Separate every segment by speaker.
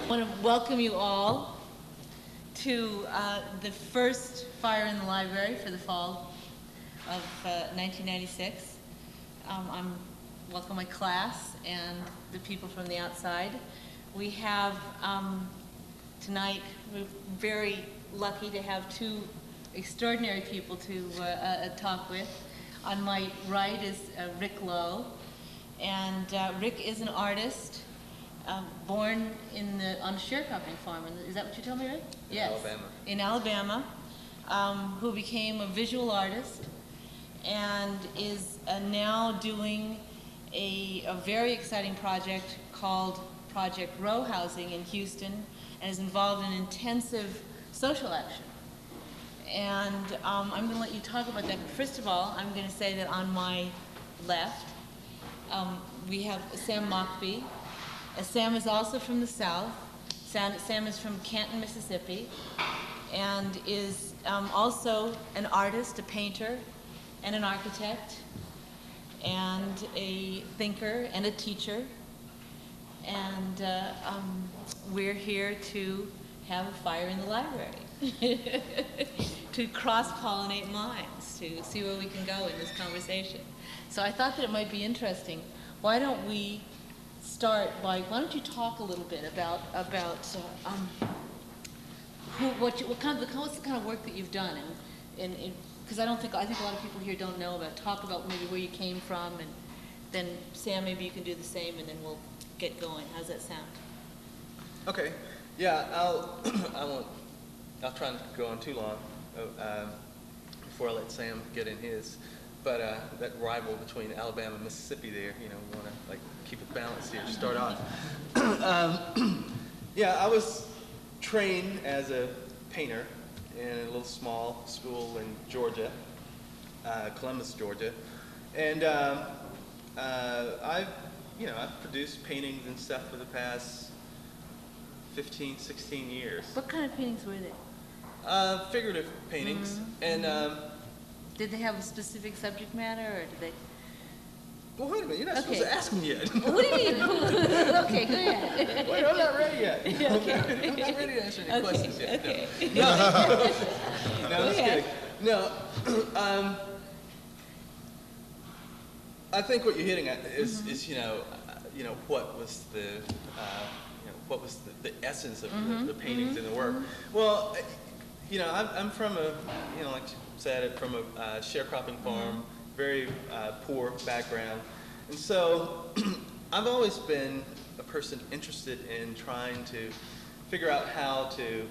Speaker 1: want to welcome you all to the first Fire in the Library for the fall of 1996. I'm welcome my class and the people from the outside. We have tonight, we're very lucky to have two extraordinary people to talk with. On my right is Rick Lowe, and Rick is an artist born on a sharecropping farm. Is that what you told me, Rick? Yes.
Speaker 2: Alabama.
Speaker 1: In Alabama, who became a visual artist and is now doing a very exciting project called Project Row Housing in Houston, and is involved in intensive social action. And I'm going to let you talk about that. But first of all, I'm going to say that on my left, we have Sam Mockbee. Sam is also from the South. Sam is from Canton, Mississippi, and is also an artist, a painter, and an architect, and a thinker, and a teacher. And we're here to have a fire in the library, to cross-pollinate minds, to see where we can go in this conversation. So I thought that it might be interesting. Why don't we start by, why don't you talk a little bit about what's the kind of work that you've done, and because I think a lot of people here don't know about. Talk about maybe where you came from, and then Sam, maybe you can do the same, and then we'll get going. How's that sound?
Speaker 2: Okay. Yeah, I'll try not to go on too long before I let Sam get in his. But that rival between Alabama and Mississippi there, we want to keep it balanced here to start off. Yeah, I was trained as a painter in a little small school in Georgia, Columbus, Georgia, and I've produced paintings and stuff for the past 15, 16 years.
Speaker 1: What kind of paintings were they?
Speaker 2: Figurative paintings, and
Speaker 1: did they have a specific subject matter, or did they?
Speaker 2: Well, wait a minute, you're not supposed to ask me yet.
Speaker 1: What do you mean? Okay, go ahead.
Speaker 2: Wait, I'm not ready yet.
Speaker 1: Okay.
Speaker 2: I'm not ready to answer any questions yet.
Speaker 1: Okay.
Speaker 2: No, just kidding. No, I think what you're hitting at is what was the essence of the paintings and the work. Well, I'm from like you said, from a sharecropping farm, very poor background, and so I've always been a person interested in trying to figure out how to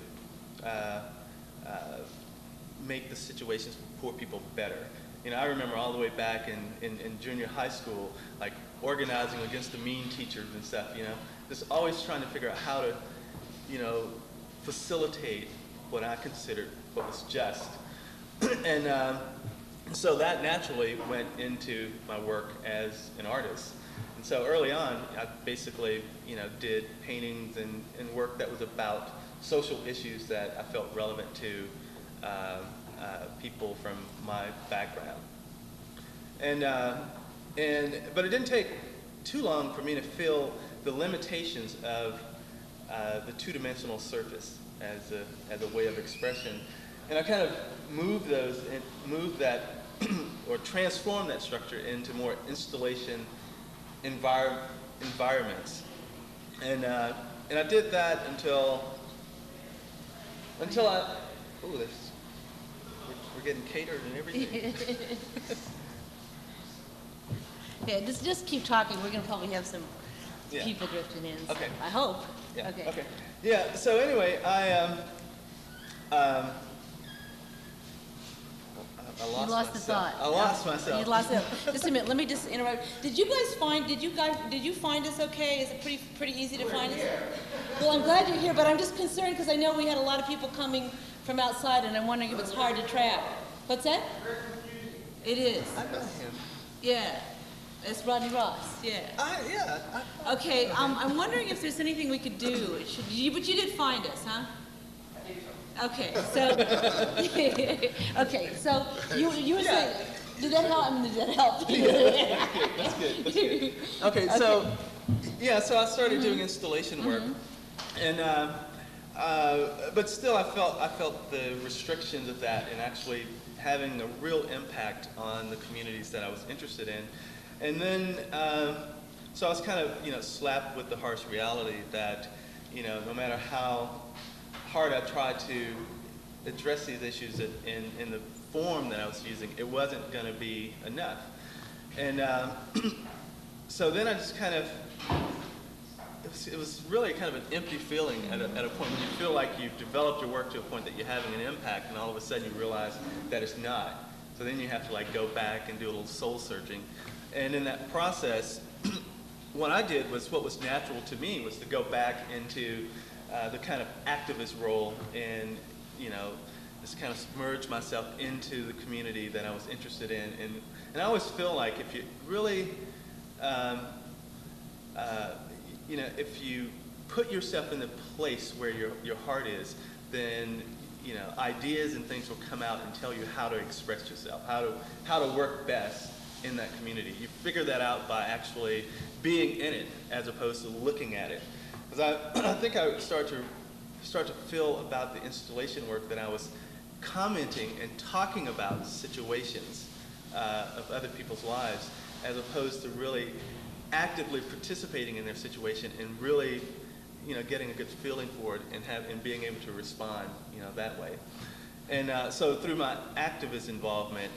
Speaker 2: make the situations for poor people better. I remember all the way back in junior high school, organizing against the mean teachers and stuff, just always trying to figure out how to, facilitate what I considered what was just. And so that naturally went into my work as an artist. And so early on, I basically, did paintings and work that was about social issues that I felt relevant to people from my background. But it didn't take too long for me to feel the limitations of the two-dimensional surface as a way of expression, and I kind of moved that or transformed that structure into more installation environments, and I did that until I. Ooh, we're getting catered and everything.
Speaker 1: Yeah, just keep talking. We're going to probably have some people drifting in. So
Speaker 2: Okay.
Speaker 1: I hope.
Speaker 2: Yeah.
Speaker 1: Okay.
Speaker 2: Yeah. So anyway, I lost
Speaker 1: the thought.
Speaker 2: I lost myself.
Speaker 1: You lost it. Just a minute. Let me just interrupt. Did you find us okay? Is it pretty easy to find us? Well, I'm glad you're here, but I'm just concerned because I know we had a lot of people coming from outside, and I'm wondering if it's hard to track. What's that? It is.
Speaker 2: I know him.
Speaker 1: Yeah. It's Rodney Ross. Yeah. Okay. I'm wondering if there's anything we could do. But you did find us, huh? Okay, so you were saying, did that help? Did that help?
Speaker 2: Yeah, that's good. Okay, so I started doing installation work, And but still, I felt the restrictions of that, and actually having a real impact on the communities that I was interested in. And then, so I was kind of, slapped with the harsh reality that, no matter how hard I tried to address these issues in the form that I was using, it wasn't going to be enough. And so then I just kind of, it was really kind of an empty feeling at a point when you feel like you've developed your work to a point that you're having an impact, and all of a sudden you realize that it's not. So then you have to like go back and do a little soul searching. And in that process, what I did was what was natural to me was to go back into the kind of activist role and, just kind of submerge myself into the community that I was interested in. And I always feel like if you really, if you put yourself in the place where your heart is, then ideas and things will come out and tell you how to express yourself, how to work best in that community. You figure that out by actually being in it as opposed to looking at it. Because I think I would start to feel about the installation work that I was commenting and talking about situations of other people's lives, as opposed to really actively participating in their situation and really, getting a good feeling for it and being able to respond, that way. And so through my activist involvement,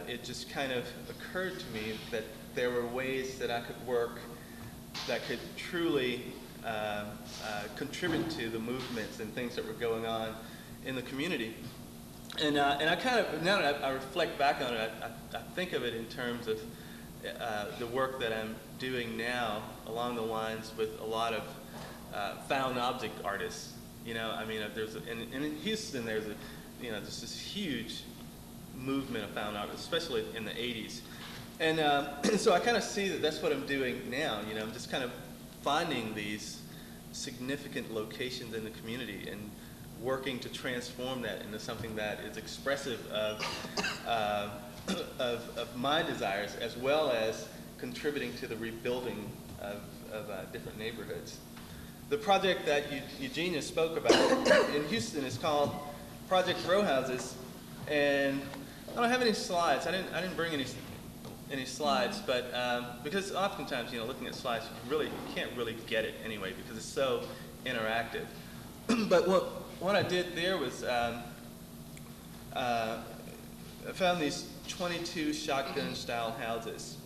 Speaker 2: it just kind of occurred to me that there were ways that I could work that could truly contribute to the movements and things that were going on in the community. And I kind of, now that I reflect back on it, I think of it in terms of the work that I'm doing now along the lines with a lot of found object artists. There's in Houston, there's there's this huge movement of found art, especially in the 80s. And so I kind of see that that's what I'm doing now. I'm just kind of finding these significant locations in the community and working to transform that into something that is expressive of my desires, as well as contributing to the rebuilding of different neighborhoods. The project that Eugenia spoke about in Houston is called Project Row Houses, and I don't have any slides. I didn't bring any slides, but because oftentimes, looking at slides, you can't really get it anyway because it's so interactive. But what I did there was I found these 22 shotgun-style houses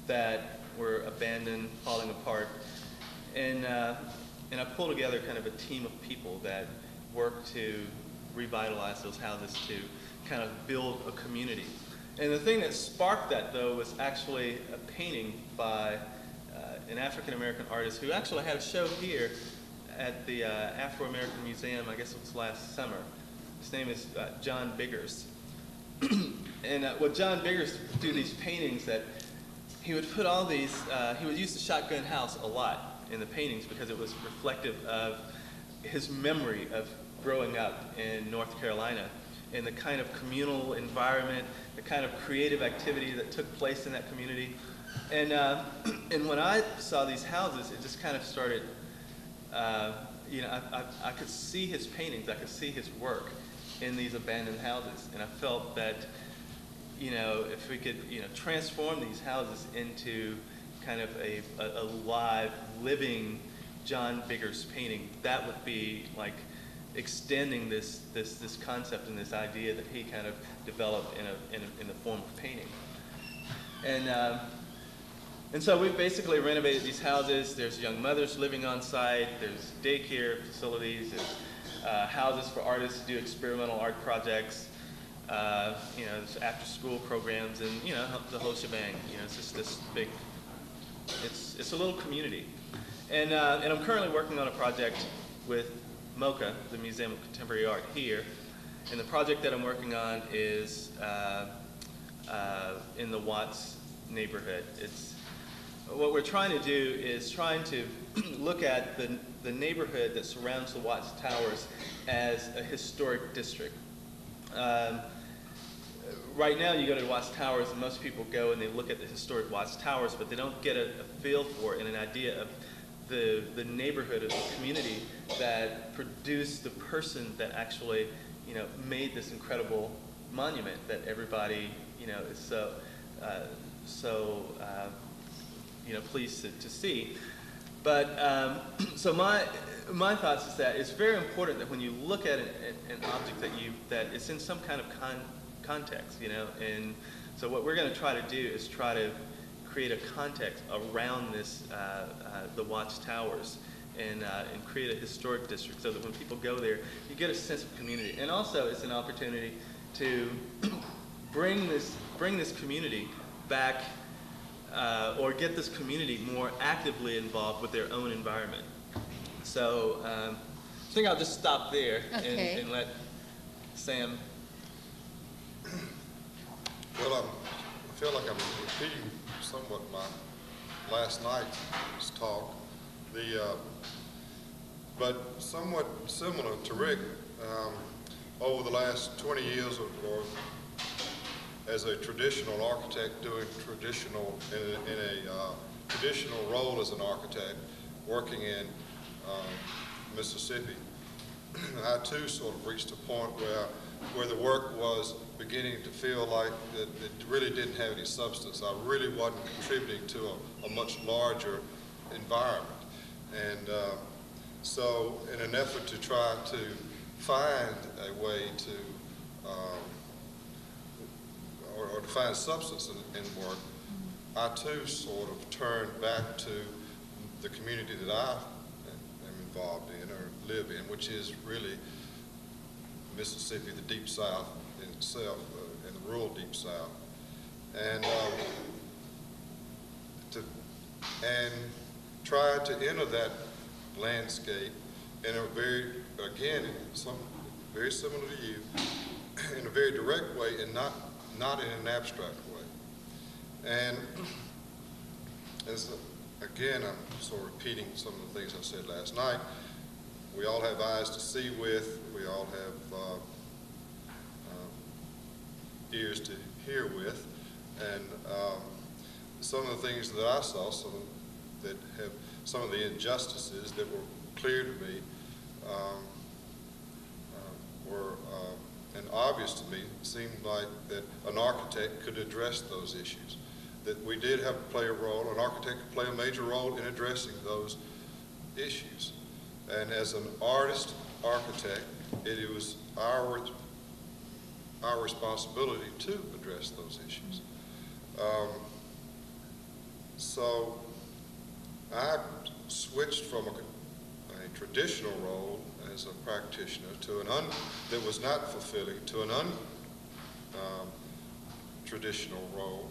Speaker 2: that were abandoned, falling apart, and I pulled together kind of a team of people that worked to revitalize those houses to kind of build a community. And the thing that sparked that, though, was actually a painting by an African-American artist who actually had a show here at the Afro-American Museum, I guess it was last summer. His name is John Biggers. And what John Biggers would do these paintings that he would put all these, he would use the shotgun house a lot in the paintings because it was reflective of his memory of growing up in North Carolina and the kind of communal environment, the kind of creative activity that took place in that community. And when I saw these houses, it just kind of started, I could see his paintings, I could see his work in these abandoned houses. And I felt that, if we could, transform these houses into kind of a live, living John Biggers painting, that would be like extending this concept and this idea that he kind of developed in the form of painting. And so we basically renovated these houses. There's young mothers living on site. There's daycare facilities. There's houses for artists to do experimental art projects. There's after-school programs, and the whole shebang. It's just this big. It's a little community, and I'm currently working on a project with MoCA, the Museum of Contemporary Art here, and the project that I'm working on is in the Watts neighborhood. What we're trying to do is trying to look at the neighborhood that surrounds the Watts Towers as a historic district. Right now you go to the Watts Towers and most people go and they look at the historic Watts Towers, but they don't get a feel for it and an idea of the neighborhood of the community that produced the person that actually, made this incredible monument that everybody, is so pleased to see. But so my thoughts is that it's very important that when you look at an object that it's in some kind of context, and so what we're going to try to do is try to create a context around this, the watchtowers, and create a historic district so that when people go there, you get a sense of community. And also, it's an opportunity to bring this community back, or get this community more actively involved with their own environment. So I think I'll just stop there and let Sam.
Speaker 3: Well, I feel like I'm repeating somewhat my last night's talk. But somewhat similar to Rick, over the last 20 years or as a traditional architect doing in a traditional role as an architect working in Mississippi, I too sort of reached a point where the work was beginning to feel like that it really didn't have any substance. I really wasn't contributing to a much larger environment. And so in an effort to try to find a way to, or to find substance in work, I too sort of turned back to the community that I am involved in or live in, which is really Mississippi, the Deep South in itself, and the rural Deep South. And tried to enter that landscape in a very similar to you, in a very direct way and not in an abstract way. And again, I'm sort of repeating some of the things I said last night. We all have eyes to see with, we all have ears to hear with, and some of the things that I saw, some of the injustices that were clear to me were and obvious to me. It seemed like that an architect could address those issues, that we did have to play a role, an architect could play a major role in addressing those issues. And as an architect, it was our responsibility to address those issues. So I switched from a traditional role as a practitioner to that was not fulfilling to an traditional role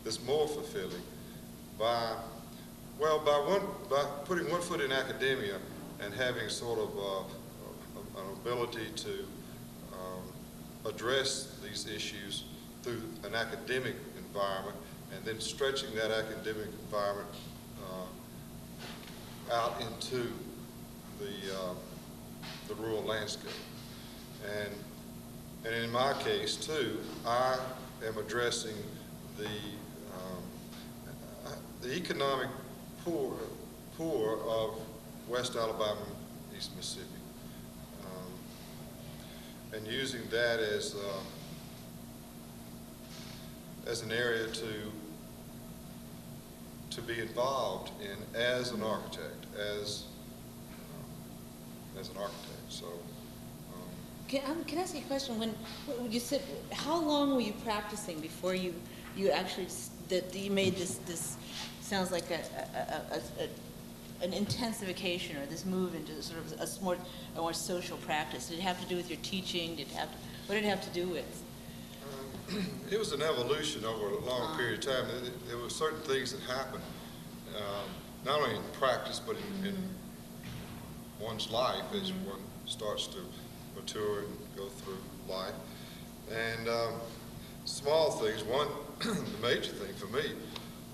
Speaker 3: that's more fulfilling by putting one foot in academia and having sort of an ability to address these issues through an academic environment, and then stretching that academic environment out into the rural landscape. And in my case too, I am addressing the economic poor of West Alabama, East Mississippi, and using that as an area to be involved in as an architect, as an architect. So.
Speaker 1: Can I ask you a question? When you said, how long were you practicing before you actually that you made this sounds like an intensification, or this move into sort of a more social practice? Did it have to do with your teaching? What did it have to do with?
Speaker 3: It was an evolution over a long period of time. There were certain things that happened, not only in practice, but in one's life as one starts to mature and go through life. And small things. One, the major thing for me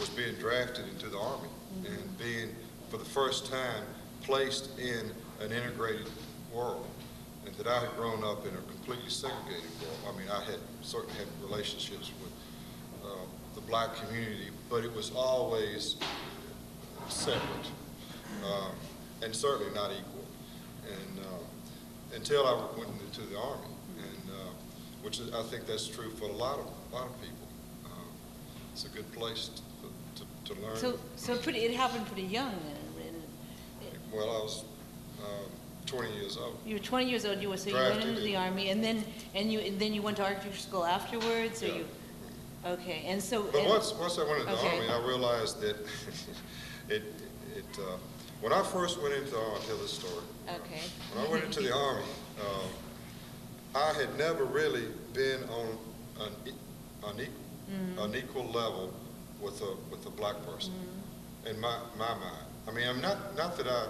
Speaker 3: was being drafted into the Army and being, for the first time, placed in an integrated world. And that I had grown up in a completely segregated world. I mean, I had certainly had relationships with the black community, but it was always separate. and certainly not equal. And until I went into the Army, and which I think that's true for a lot of people. It's a good place to learn.
Speaker 1: So it happened pretty young then.
Speaker 3: Well, I was 20 years old.
Speaker 1: You were 20 years old. You went into the Army, and then you went to architecture school afterwards. Or
Speaker 3: Yeah.
Speaker 1: Okay, and so.
Speaker 3: But once I went into the Army, I realized that when I first went into the Army, I'll tell this story.
Speaker 1: Okay.
Speaker 3: When I went into the Army, I had never really been on an equal level with a black person in my mind. I mean, I'm not that I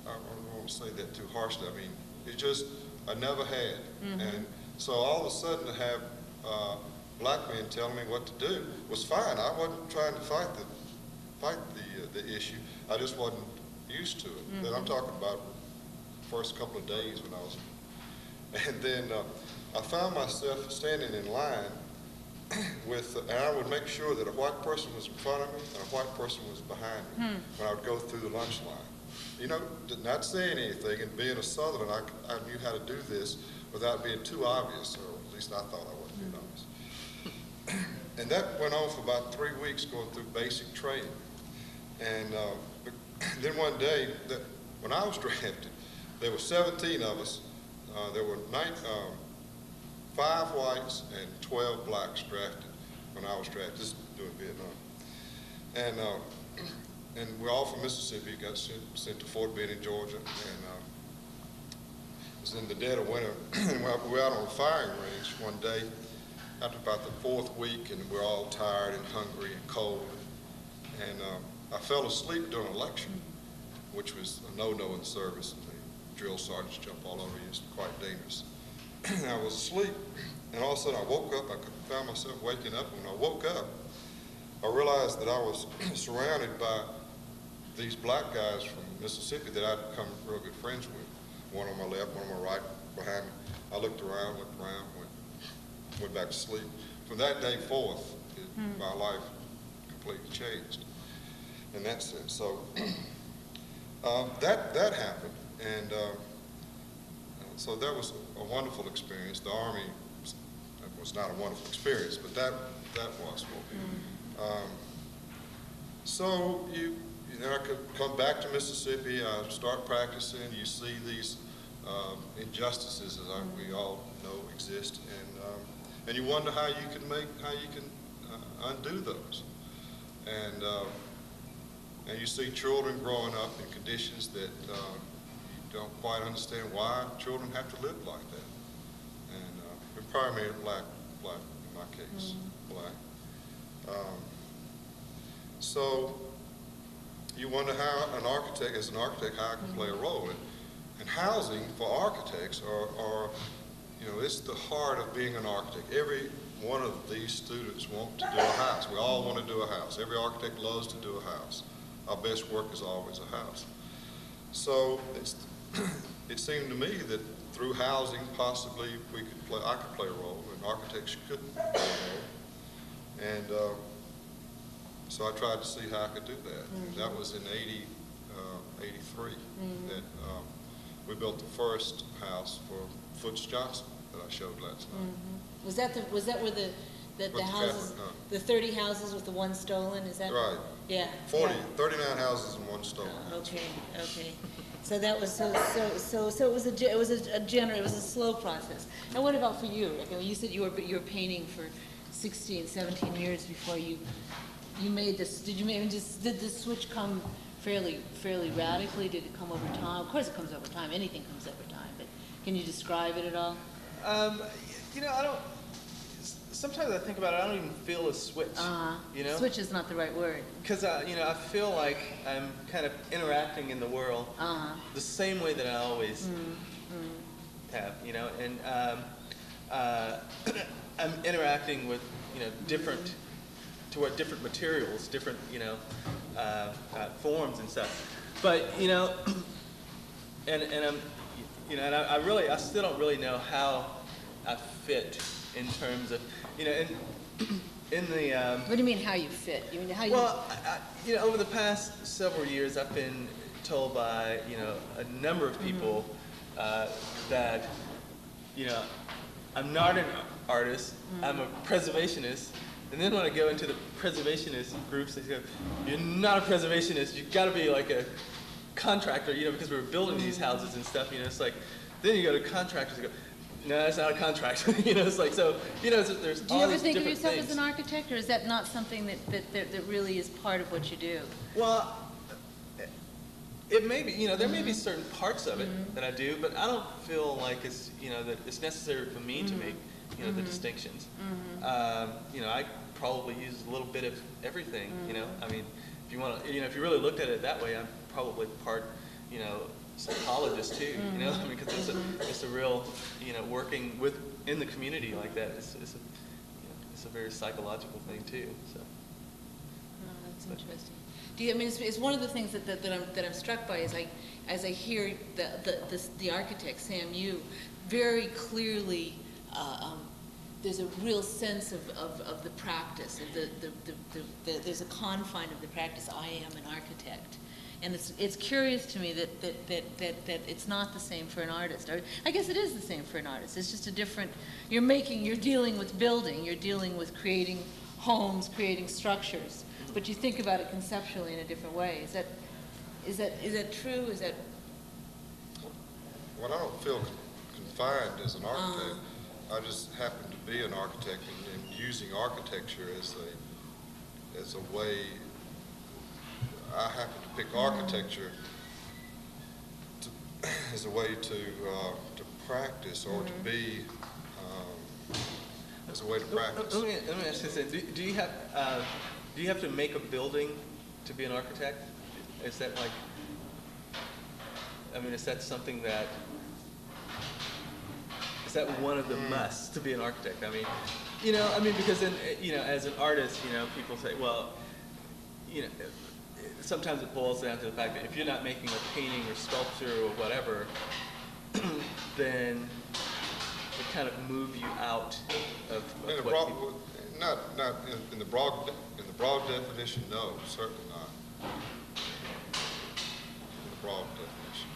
Speaker 3: don't want to say that too harshly. I mean, it just I never had, and so all of a sudden to have black men telling me what to do was fine. I wasn't trying to fight the issue. I just wasn't used to it. Then I'm talking about the first couple of days when I was, and then I found myself standing in line and I would make sure that a white person was in front of me and a white person was behind me when I would go through the lunch line. You know, not saying anything, and being a Southerner, I knew how to do this without being too obvious, or at least I thought I wasn't being obvious. And that went on for about 3 weeks, going through basic training. And then one day, when I was drafted, there were 17 of us. There were 5 whites and 12 blacks drafted when I was drafted. This is during Vietnam. And we're all from Mississippi, got sent to Fort Benning, Georgia. And it was in the dead of winter. And we were out on a firing range one day after about the 4th week, and we're all tired and hungry and cold. And I fell asleep during a lecture, which was a no-no in the service. And the drill sergeants jump all over you. It's quite dangerous. I was asleep, and all of a sudden I woke up. I found myself waking up. And when I woke up, I realized that I was surrounded by these black guys from Mississippi that I'd become real good friends with. One on my left, one on my right, behind me. I looked around, went back to sleep. From that day forth, my life completely changed in that sense. So that happened, and so that was a wonderful experience. The Army was not a wonderful experience, but that was for me. So I could come back to Mississippi. I start practicing. You see these injustices, as we all know exist, and you wonder how you can undo those. And you see children growing up in conditions that you don't quite understand why children have to live like that. And primarily black in my case, black. So you wonder how as an architect, how I can play a role. And housing for architects are it's the heart of being an architect. Every one of these students want to do a house. We all want to do a house. Every architect loves to do a house. Our best work is always a house. So it seemed to me that through housing, possibly I could play a role, and architects couldn't play a role. And so I tried to see how I could do that. That was in 83 that we built the first house for Foots Johnson that I showed last night.
Speaker 1: Was that where the houses, the 30 houses with the one stolen? Is that
Speaker 3: right?
Speaker 1: Yeah.
Speaker 3: 39 houses and one stolen.
Speaker 1: Okay. So that was so it was a slow process. And what about for you? Like, you said you were painting for 16, 17 years before you made this. Did this switch come fairly radically? Did it come over time? Of course it comes over time. Anything comes over time. But can you describe it at all?
Speaker 2: I don't. Sometimes I think about it. I don't even feel a switch.
Speaker 1: Switch is not the right word. Because
Speaker 2: I feel like I'm kind of interacting in the world the same way that I always have. And I'm interacting with different materials, different forms and stuff. But and I still don't really know how I fit in terms of in the.
Speaker 1: What do you mean how you fit? You mean how you?
Speaker 2: Well, over the past several years, I've been told by, a number of people that, I'm not an artist, I'm a preservationist. And then when I go into the preservationist groups, they go, you're not a preservationist, you've got to be like a contractor, because we were building these houses and stuff, it's like, then you go to contractors and go, no, that's not a contract. It's like, so, there's
Speaker 1: Do you
Speaker 2: all
Speaker 1: ever
Speaker 2: these
Speaker 1: think of
Speaker 2: different
Speaker 1: yourself
Speaker 2: things.
Speaker 1: as an architect, or is that not something that really is part of what you do?
Speaker 2: Well, it may be, there may be certain parts of it that I do, but I don't feel like it's, that it's necessary for me to make, the distinctions. I probably use a little bit of everything, I mean, if you want to, if you really looked at it that way, I'm probably part, psychologist too, I mean, because it's a real, working in the community like that, it's a very psychological thing too, so.
Speaker 1: Oh, that's interesting. It's one of the things that I'm struck by as I hear the architect Sam Yu very clearly. There's a real sense of the practice, of there's a confine of the practice. I am an architect, and it's curious to me that it's not the same for an artist. Or I guess it is the same for an artist. It's just a different. You're dealing with building. You're dealing with creating homes, creating structures. But you think about it conceptually in a different way. Is that true? Is that?
Speaker 3: Well, I don't feel confined as an architect. I just happen to be an architect and using architecture as a way. I happen to pick architecture as a way to practice or to be as a way to practice.
Speaker 2: Let me ask you this: do you have to make a building to be an architect? Is that like? Is that something that? Is that one of the musts to be an architect? Because then, as an artist, people say, well, sometimes it boils down to the fact that if you're not making a painting or sculpture or whatever, then it kind of move you out of
Speaker 3: In the
Speaker 2: what
Speaker 3: broad,
Speaker 2: people...
Speaker 3: not in the broad definition, no, certainly not. In the broad definition.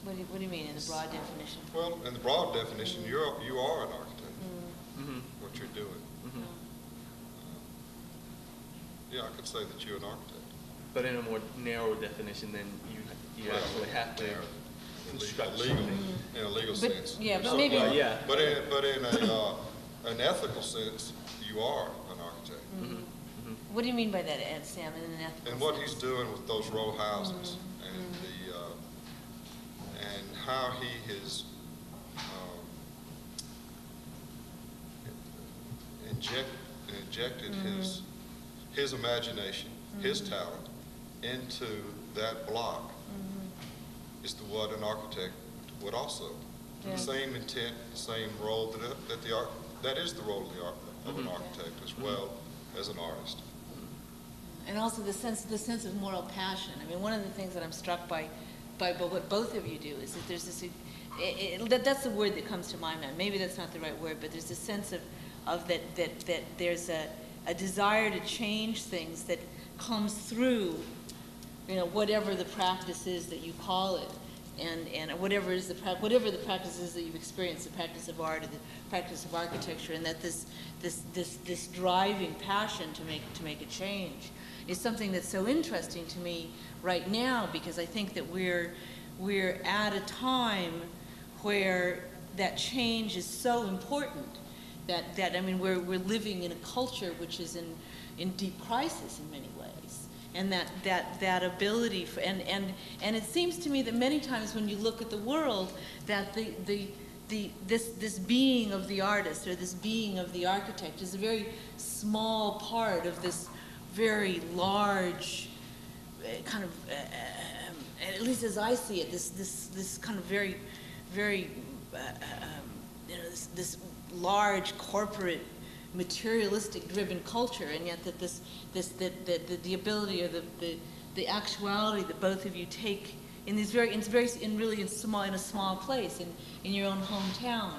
Speaker 1: What do you mean in the broad definition?
Speaker 3: Well, in the broad definition, you are an architect. What you're doing. Yeah, I could say that you're an architect.
Speaker 2: But in a more narrow definition, then you actually have to construct something.
Speaker 3: In a legal sense.
Speaker 1: Yeah, but maybe.
Speaker 2: Yeah.
Speaker 3: But in an ethical sense, you are an architect.
Speaker 1: What do you mean by that, Sam? In an ethical
Speaker 3: And what
Speaker 1: sense?
Speaker 3: he's doing with those row houses and and how he has injected his imagination, his talent into that block is what an architect would also.
Speaker 1: Yeah.
Speaker 3: The same intent, the same role that is the role of an architect as well as an artist.
Speaker 1: And also the sense of moral passion. One of the things that I'm struck by what both of you do is that there's this, that's the word that comes to my mind. Maybe that's not the right word, but there's a sense of that there's a desire to change things that comes through, whatever the practice is that you call it, and whatever the practice is that you've experienced, the practice of art or the practice of architecture, and that this driving passion to make a change is something that's so interesting to me right now, because I think that we're at a time where that change is so important that we're living in a culture which is in deep crisis in many ways, and that ability for, and it seems to me that many times when you look at the world, that this being of the artist or this being of the architect is a very small part of this very large kind of, at least as I see it, this kind of very, very, this large corporate materialistic driven culture, and yet that the ability or the actuality that both of you take in these in a small place in your own hometown,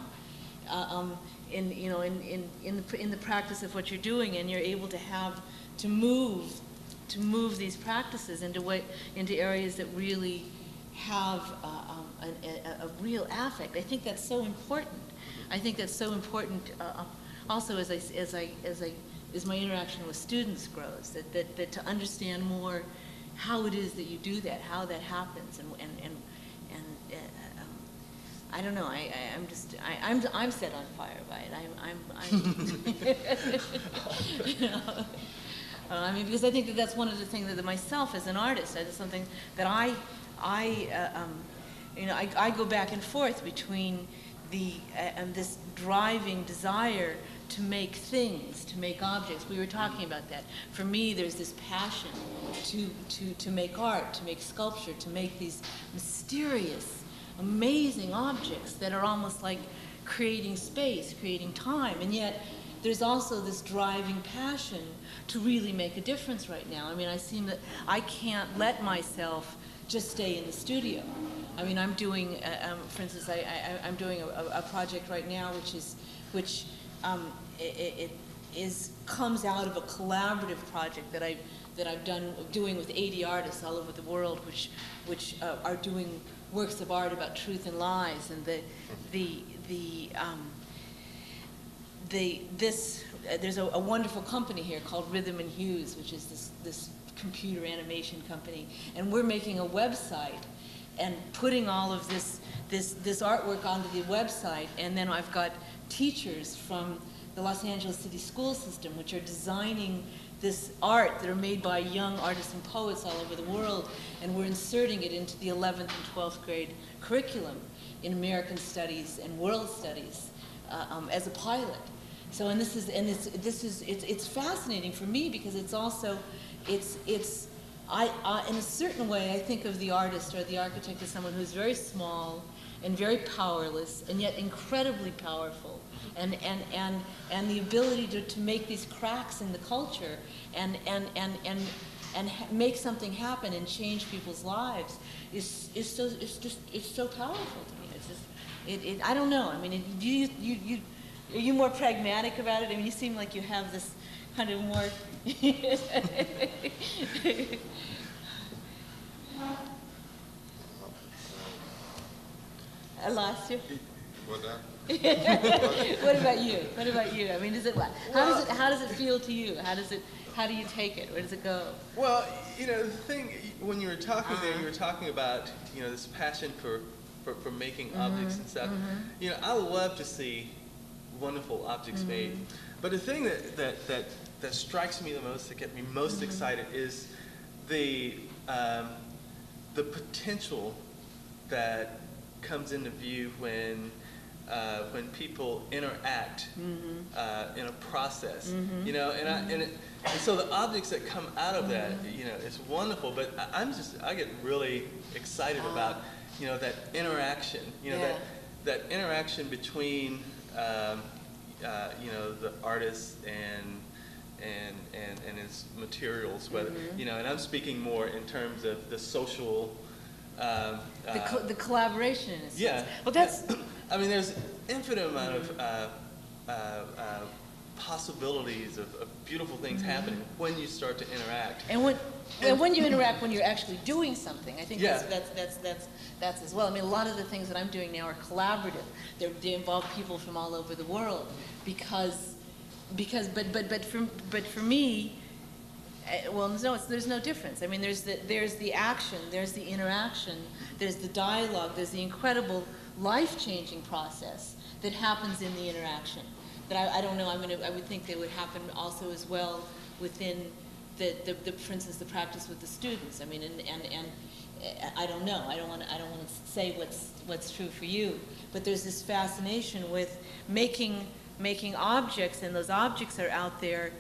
Speaker 1: in the practice of what you're doing, and you're able to move move these practices into areas that really have a real affect. I think that's so important. I think that's so important. Also, as my interaction with students grows, that to understand more how it is that you do that, how that happens, and I don't know. I'm set on fire by it. You know, I mean, because I think that's one of the things that myself as an artist, that is something that I go back and forth between this driving desire to make things, to make objects. We were talking about that. For me, there's this passion to make art, to make sculpture, to make these mysterious, amazing objects that are almost like creating space, creating time, and yet there's also this driving passion to really make a difference right now. I mean, I seem that I can't let myself just stay in the studio. I mean, I'm doing, for instance, I'm doing a project right now, which comes out of a collaborative project that I've doing with 80 artists all over the world, which are doing works of art about truth and lies, and there's a wonderful company here called Rhythm and Hues, which is this computer animation company, and we're making a website and putting all of this artwork onto the website, and then I've got teachers from the Los Angeles City school system which are designing this art that are made by young artists and poets all over the world, and we're inserting it into the 11th and 12th grade curriculum in American Studies and World Studies as a pilot. So, it's fascinating for me because it's also, I in a certain way, I think of the artist or the architect as someone who's very small and very powerless, and yet incredibly powerful, and the ability to make these cracks in the culture and make something happen and change people's lives is so powerful to me. It's just I don't know. I mean, are you more pragmatic about it? I mean, you seem like you have this kind of more. I lost you.
Speaker 3: What now?
Speaker 1: What about you? What about you? I mean, how does it feel to you? How do you take it? Where does it go?
Speaker 2: Well, the thing, when you were talking there, you were talking about, this passion for making objects and stuff. I love to see wonderful objects made. But the thing that strikes me the most, that gets me most excited, is the potential that comes into view when people interact in a process, and so the objects that come out of that, it's wonderful. But I get really excited about, that interaction, that interaction between, the artist and his materials, whether and I'm speaking more in terms of the social.
Speaker 1: The collaboration in a sense.
Speaker 2: Yeah.
Speaker 1: Well, that's.
Speaker 2: I mean, there's infinite amount of possibilities of beautiful things happening when you start to interact.
Speaker 1: And when you interact, when you're actually doing something, I think that's as well. I mean, a lot of the things that I'm doing now are collaborative. They involve people from all over the world but for me. Well, no, there's no difference. I mean, there's the action, there's the interaction, there's the dialogue, there's the incredible life-changing process that happens in the interaction. That I don't know. I would think they would happen also as well within for instance, the practice with the students. I mean, and I don't know. I don't want to say what's true for you, but there's this fascination with making objects, and those objects are out there.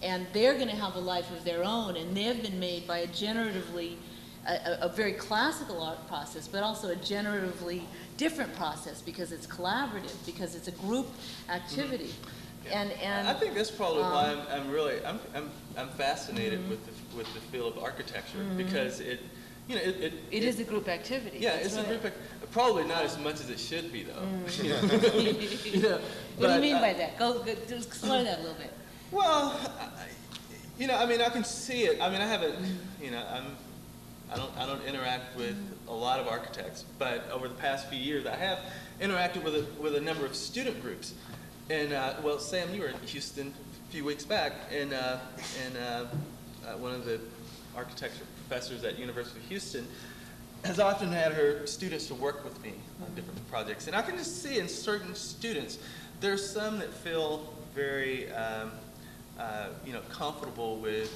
Speaker 1: And they're going to have a life of their own, and they've been made by a very classical art process, but also a generatively different process because it's collaborative, because it's a group activity. And
Speaker 2: I think that's probably why I'm fascinated with the field of architecture, because it
Speaker 1: is a group activity.
Speaker 2: Yeah, it's a group. Probably not as much as it should be, though.
Speaker 1: What do you mean by that? Go explain that a little bit.
Speaker 2: Well, You know, I mean, I can see it. I mean, I haven't, you know, I don't interact with a lot of architects, but over the past few years, I have interacted with a number of student groups. And well, Sam, you were in Houston a few weeks back, and one of the architecture professors at University of Houston has often had her students to work with me on different projects. And I can just see in certain students, there's some that feel very, you know, comfortable with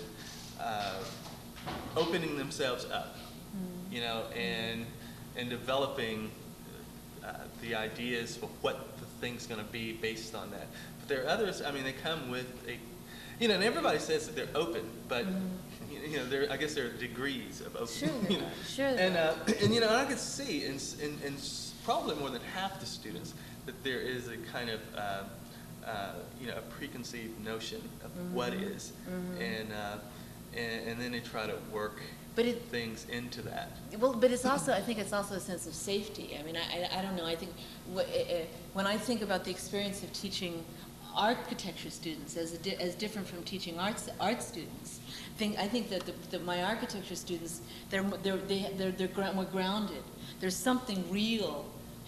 Speaker 2: opening themselves up, you know, and developing the ideas for what the thing's going to be based on that. But there are others, I mean, they come with a, you know, and everybody says that they're open, but you know, I guess there are degrees of open.
Speaker 1: Sure,
Speaker 2: you know?
Speaker 1: sure.
Speaker 2: And you know, I could see in probably more than half the students that there is a kind of you know, a preconceived notion of what is, and then they try to work things into that.
Speaker 1: Well, but it's also, I think it's also a sense of safety. I mean, I don't know. I think when I think about the experience of teaching architecture students as different from teaching art students, I think that my architecture students, they're more grounded. There's something real,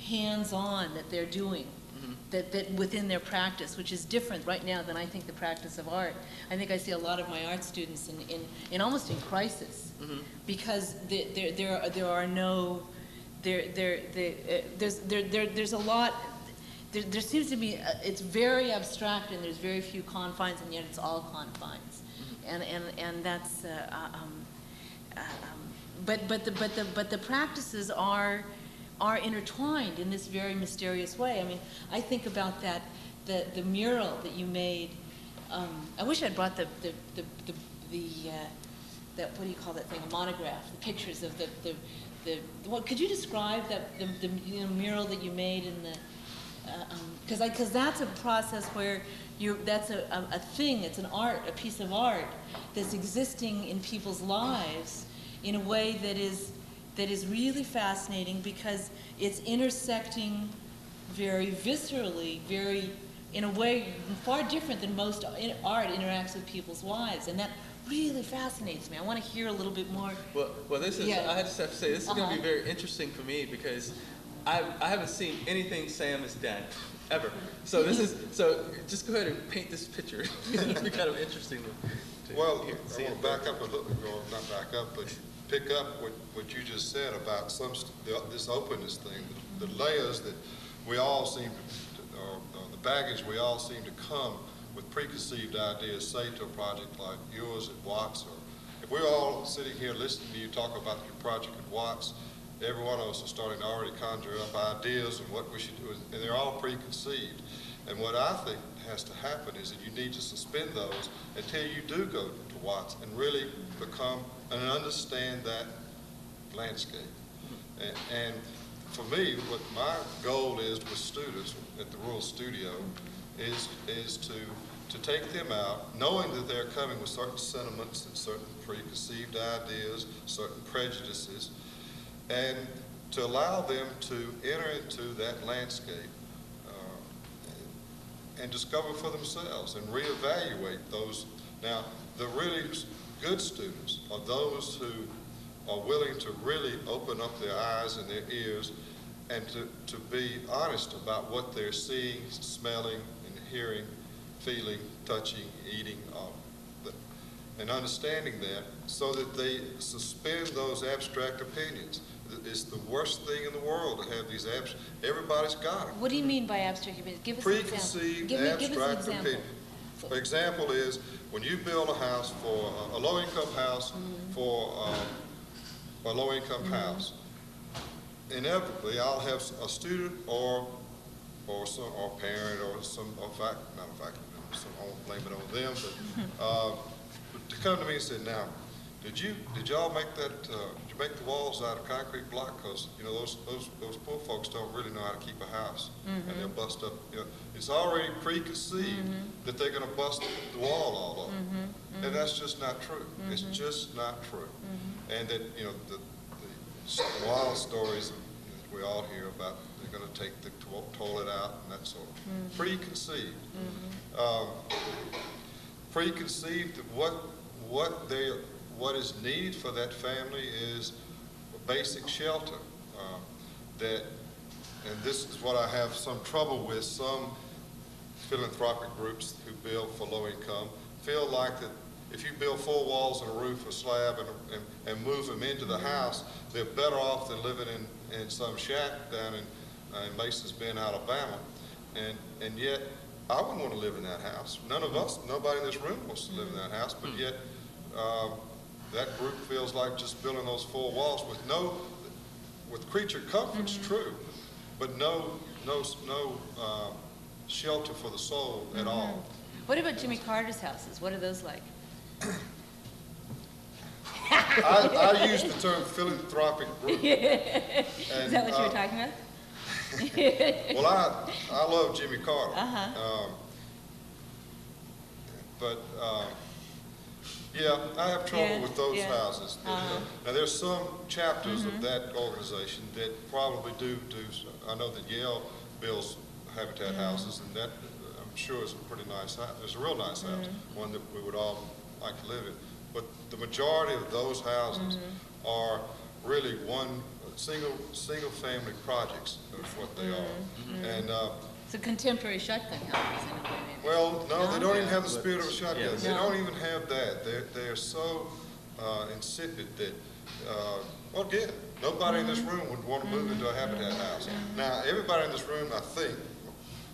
Speaker 1: hands-on that they're doing. That within their practice, which is different right now than I think the practice of art. I think I see a lot of my art students in almost in crisis, because there are no, there's a lot, there seems to be, it's very abstract and there's very few confines, and yet it's all confines, and that's, but the practices are intertwined in this very mysterious way. I mean, I think about the mural that you made. I wish I'd brought the what do you call that thing? A monograph. The pictures of the what? Could you describe the you know, mural that you made in the? Because that's a process where that's a thing. It's an art, a piece of art that's existing in people's lives in a way that is really fascinating, because it's intersecting very viscerally, in a way far different than most art interacts with people's lives, and that really fascinates me. I want to hear a little bit more.
Speaker 2: Well, this is,
Speaker 1: Yeah.
Speaker 2: I just have to say, this is going to be very interesting for me, because I haven't seen anything Sam has done, ever. So so just go ahead and paint this picture. It'll be kind of interesting to
Speaker 3: Well,
Speaker 2: see
Speaker 3: I
Speaker 2: it.
Speaker 3: want to back up a little, or not back up, but pick up what you just said about this openness thing, the layers that we all seem to, or the baggage we all seem to come with preconceived ideas, say, to a project like yours at Watts, or if we're all sitting here listening to you talk about your project at Watts, every one of us are starting to already conjure up ideas and what we should do, and they're all preconceived. And what I think has to happen is that you need to suspend those until you do go to Watts and really become and understand that landscape. And for me, what my goal is with students at the Rural Studio is to take them out, knowing that they're coming with certain sentiments and certain preconceived ideas, certain prejudices, and to allow them to enter into that landscape and discover for themselves and reevaluate those. Now, the really good students are those who are willing to really open up their eyes and their ears and to be honest about what they're seeing, smelling, and hearing, feeling, touching, eating, and understanding that, so that they suspend those abstract opinions. It's the worst thing in the world to have these abstract. Everybody's got them.
Speaker 1: What do you mean by abstract opinions? Give us an example.
Speaker 3: Preconceived
Speaker 1: Give us an
Speaker 3: abstract
Speaker 1: example.
Speaker 3: opinion. For example is, when you build a house for a low-income house for a low-income house, inevitably I'll have a student or parent or some, or fact, not a faculty member, so I won't blame it on them, but to come to me and say, now, did y'all make that? Did you make the walls out of concrete block? Because you know those poor folks don't really know how to keep a house, and they'll bust up. You know, it's already preconceived that they're going to bust the wall all over, and that's just not true. It's just not true, and that you know the wild stories that we all hear about. They're going to take the toilet out and that sort of preconceived. Preconceived what what is needed for that family is a basic shelter. And this is what I have some trouble with. Some philanthropic groups who build for low income feel like that if you build 4 walls and a roof, a slab, and move them into the house, they're better off than living in some shack down in Masons Bend, Alabama. And yet, I wouldn't want to live in that house. Nobody in this room wants to live in that house, but yet that group feels like just building those 4 walls with creature comforts, true, but no shelter for the soul at all.
Speaker 1: What about Jimmy Carter's houses? What are those like?
Speaker 3: I use the term philanthropic group.
Speaker 1: Is that what you were talking about?
Speaker 3: Well, I love Jimmy Carter. Yeah, I have trouble with those houses. Now, there's some chapters of that organization that probably do. I know that Yale builds habitat houses, and that I'm sure is a pretty nice house. It's a real nice house, one that we would all like to live in. But the majority of those houses are really single family projects. Is what they are, and.
Speaker 1: So contemporary shotgun houses, in a way, maybe.
Speaker 3: Well, no, they don't even have the spirit of a shotgun. They don't even have that. They're so insipid that, well, again, nobody in this room would want to move into a habitat house. Now, everybody in this room, I think,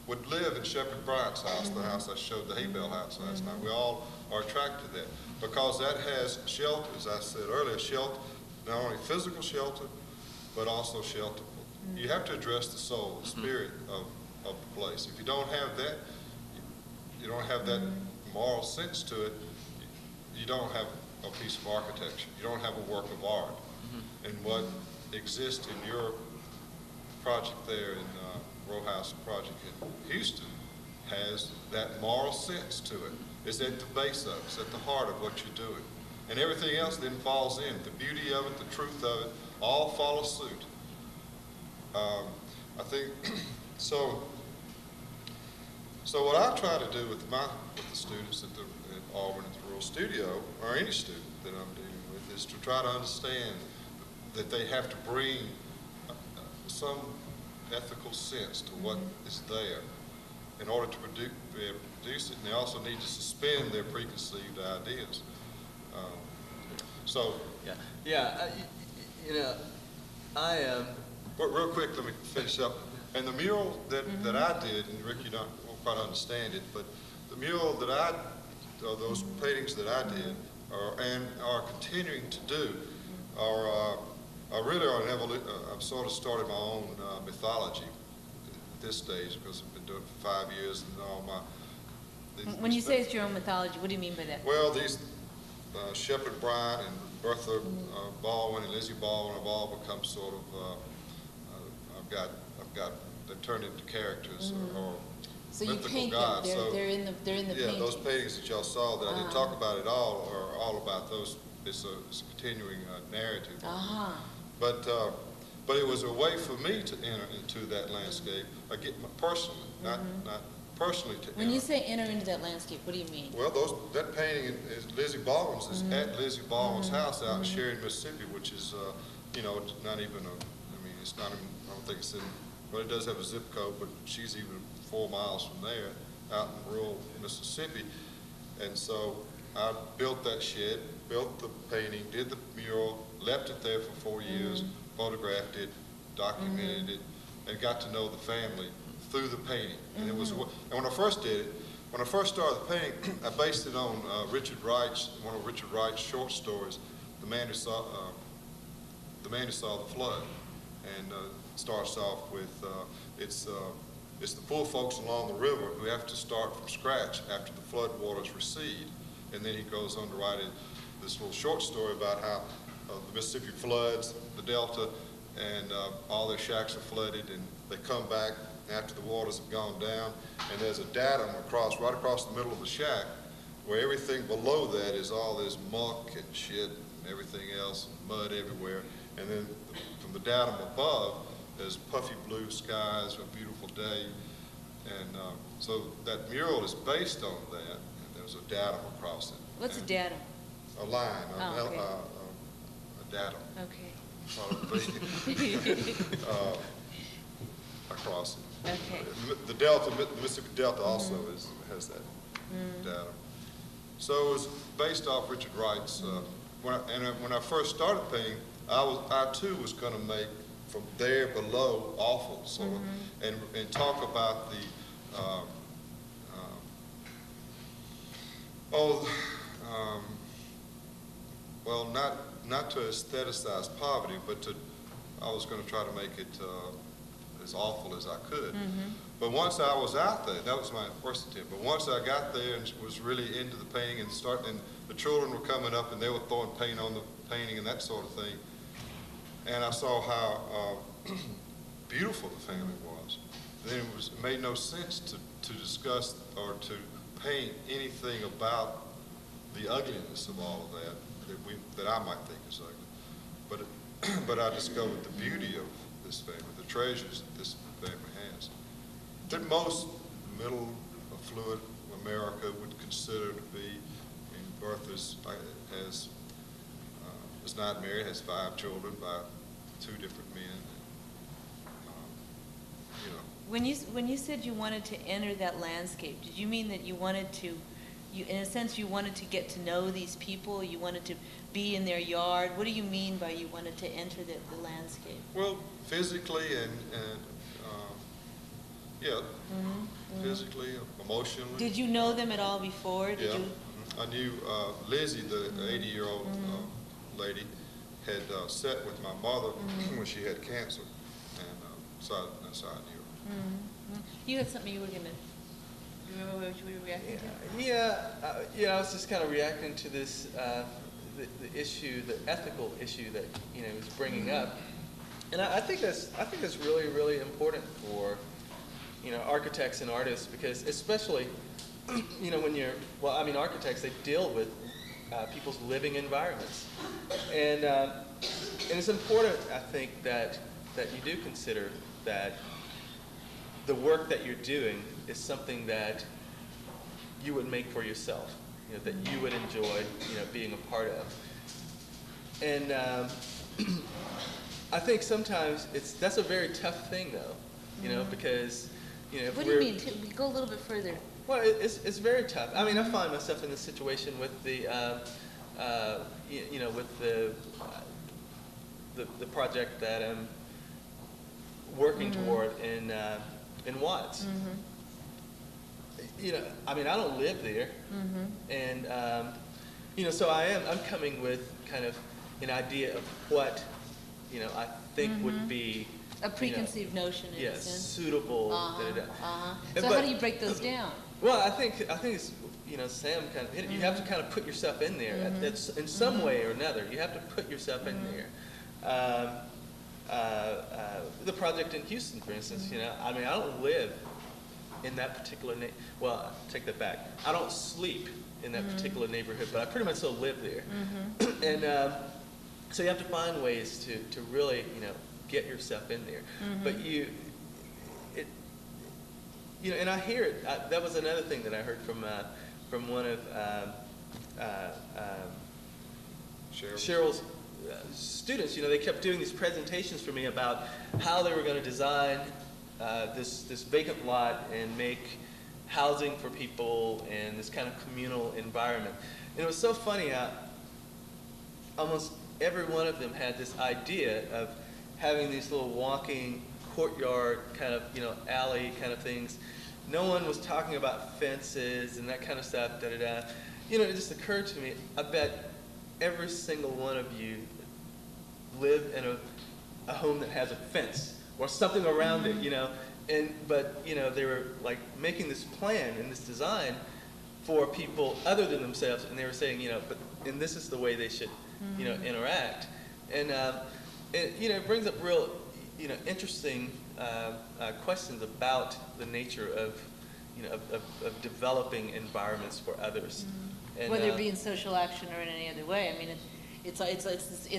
Speaker 3: would live in Shepherd Bryant's house, the house I showed, the hay bale house last night. We all are attracted to that because that has shelter, as I said earlier, shelter, not only physical shelter, but also shelter. You have to address the soul, the spirit of the place. If you don't have that, you don't have that moral sense to it, you don't have a piece of architecture. You don't have a work of art. And what exists in your project there in Row House Project in Houston has that moral sense to it. It's at the base of it. It's at the heart of what you're doing. And everything else then falls in. The beauty of it, the truth of it, all follow suit. I think, so what I try to do with the students at Auburn at the Rural Studio, or any student that I'm dealing with, is to try to understand that they have to bring some ethical sense to what is there in order to produce it, and they also need to suspend their preconceived ideas. But real quick, let me finish up. And the mural that I did, and Rick, you won't quite understand it, but the mural that those paintings that I did are continuing to do are really an evolution. I've sort of started my own mythology at this stage because I've been doing it for 5 years, and all my.
Speaker 1: When you say it's your own mythology, what do you mean by that?
Speaker 3: Well, these Shepherd Bryant and Bertha Baldwin and Lizzie Baldwin have all become sort of. I've got they've turned into characters or
Speaker 1: so you
Speaker 3: mythical
Speaker 1: paint
Speaker 3: gods.
Speaker 1: them. They're in the painting.
Speaker 3: Those paintings that y'all saw that I didn't talk about at all are all about those. It's a continuing narrative. But it was a way for me to enter into that landscape. I get personally, not personally to.
Speaker 1: When you say enter into that landscape, what do you mean?
Speaker 3: Well, that painting is Lizzie Baldwin's. Is at Lizzie Baldwin's house out in Sheridan, Mississippi, which is not even it's not even. I don't think it's in. Well, it does have a zip code, but she's even 4 miles from there, out in rural Mississippi. And so I built that shed, built the painting, did the mural, left it there for 4 years, photographed it, documented it, and got to know the family through the painting. And it was. And when I first did it, when I first started the painting, I based it on one of Richard Wright's short stories, The Man Who Saw the Flood. And starts off with it's the poor folks along the river who have to start from scratch after the flood waters recede, and then he goes on to write this little short story about how the Mississippi floods the Delta, and all their shacks are flooded, and they come back after the waters have gone down, and there's a datum right across the middle of the shack, where everything below that is all this muck and shit and everything else, mud everywhere, and then from the datum above, there's puffy blue skies, a beautiful day, and so that mural is based on that, and there's a datum across it.
Speaker 1: What's a datum?
Speaker 3: a line,
Speaker 1: okay.
Speaker 3: a datum.
Speaker 1: Okay.
Speaker 3: Probably, across it.
Speaker 1: Okay.
Speaker 3: The Delta, the Mississippi Delta also has that datum. So it was based off Richard Wright's. When I first started painting, I too was going to make from there below awful, sort of, and talk about the well, not to aestheticize poverty, but I was going to try to make it as awful as I could. But once I was out there, that was my first attempt. But once I got there and was really into the painting and the children were coming up and they were throwing paint on the painting and that sort of thing, and I saw how beautiful the family was, then it made no sense to discuss or to paint anything about the ugliness of all of that that I might think is ugly. But I discovered the beauty of this family, the treasures that this family has, that most middle affluent America would consider to be. I mean, Bertha's is not married, has 5 children by 2 different men. You know.
Speaker 1: When you said you wanted to enter that landscape, did you mean that you wanted to, in a sense, you wanted to get to know these people? You wanted to be in their yard? What do you mean by you wanted to enter the landscape?
Speaker 3: Well, physically and yeah, physically, emotionally.
Speaker 1: Did you know them at all before? Did
Speaker 3: Yeah,
Speaker 1: you?
Speaker 3: I knew Lizzie, the 80-year-old lady, had sat with my mother when she had cancer, and so that's how I knew her.
Speaker 1: You had something you were going to. Remember what you were reacting to?
Speaker 2: Yeah, I was just kind of reacting to this, the issue, the ethical issue that is bringing up, and I think that's really, really important for architects and artists, because especially when architects, they deal with people's living environments, and it's important, I think, that you do consider that the work that you're doing is something that you would make for yourself, that you would enjoy, being a part of. And I think sometimes that's a very tough thing, though, because if
Speaker 1: what do you mean? Go a little bit further.
Speaker 2: Well, it's very tough. I mean, I find myself in this situation with the with the project that I'm working toward in Watts. I mean, I don't live there, and so I'm coming with kind of an idea of what I think would be
Speaker 1: a preconceived notion, in a sense.
Speaker 2: Suitable.
Speaker 1: So how do you break those down?
Speaker 2: Well, I think it's Sam kind of hit it. You have to kind of put yourself in there. In some way or another, you have to put yourself in there. The project in Houston, for instance, I mean, I don't live in that particular well, take that back. I don't sleep in that particular neighborhood, but I pretty much still live there. And so you have to find ways to really, get yourself in there. But and I hear it. That was another thing that I heard from one of Cheryl's students. They kept doing these presentations for me about how they were going to design this vacant lot and make housing for people and this kind of communal environment. And it was so funny how almost every one of them had this idea of having these little walking courtyard kind of, alley kind of things. No one was talking about fences and that kind of stuff, It just occurred to me, I bet every single one of you live in a home that has a fence or something around it, but they were like making this plan and this design for people other than themselves, and they were saying, and this is the way they should, interact. And it brings up real, interesting questions about the nature of, of developing environments for others. And,
Speaker 1: whether it be in social action or in any other way. I mean, it's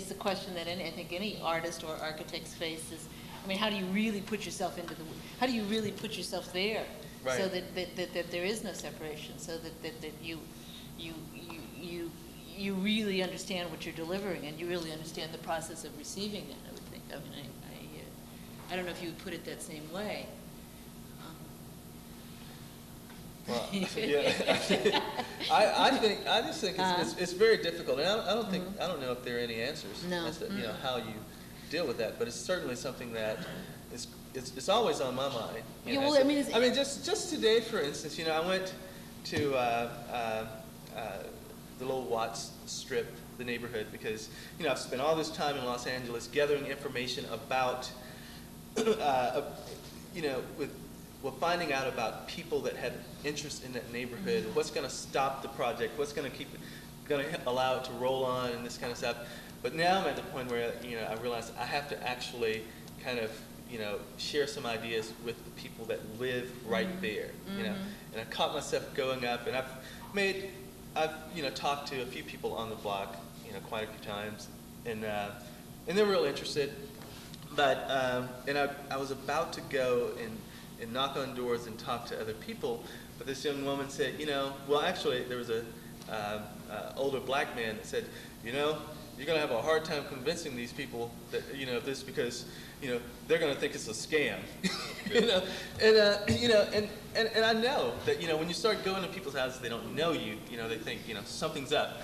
Speaker 1: the question that I think any artist or architect's faces. I mean, how do you really put yourself how do you really put yourself there, so that there is no separation, so that you you really understand what you're delivering, and you really understand the process of receiving it, I would think. I mean, I don't know if you would put it that same way.
Speaker 2: Well, yeah, I just think it's very difficult, and I don't think, I don't know if there are any answers as to, you know, how you deal with that, but it's certainly something that it's always on my mind. You know,
Speaker 1: well, I mean,
Speaker 2: just today, for instance, you know, I went to the little Watts Strip, the neighborhood, because, you know, I've spent all this time in Los Angeles gathering information about, you know, finding out about people that had interest in that neighborhood, what's going to stop the project, what's going to allow it to roll on, and this kind of stuff. But now I'm at the point where, you know, I realize I have to actually kind of, you know, share some ideas with the people that live right there, you know. And I caught myself going up, and I've you know, talked to a few people on the block, you know, quite a few times, and they're real interested. But and I was about to go and knock on doors and talk to other people, but this young woman said, you know, well, actually, there was a older black man that said, you know, you're going to have a hard time convincing these people that, you know, this, because, you know, they're going to think it's a scam. You know, and you know, and I know that, you know, when you start going to people's houses, they don't know you, you know, they think, you know, something's up.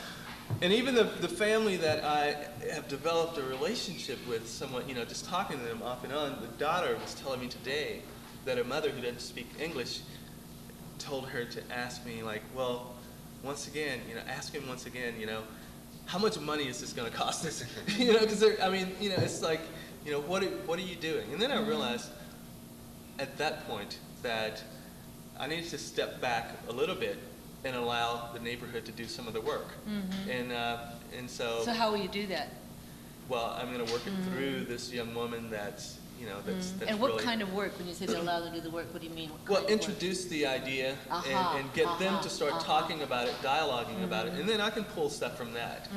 Speaker 2: And even the family that I have developed a relationship with, somewhat, you know, just talking to them off and on, the daughter was telling me today that her mother, who doesn't speak English, told her to ask me, like, well, once again, you know, ask him once again, you know, how much money is this going to cost us? You know, because I mean, you know, it's like, you know, what are you doing? And then I realized at that point that I needed to step back a little bit and allow the neighborhood to do some of the work. And so.
Speaker 1: So how will you do that?
Speaker 2: Well, I'm going to work it through this young woman that's, you know, that's
Speaker 1: and what
Speaker 2: really,
Speaker 1: kind of work, when you say to allow them to do the work, what do you mean?
Speaker 2: well, introduce the idea and get them to start talking about it, dialoguing about it, and then I can pull stuff from that.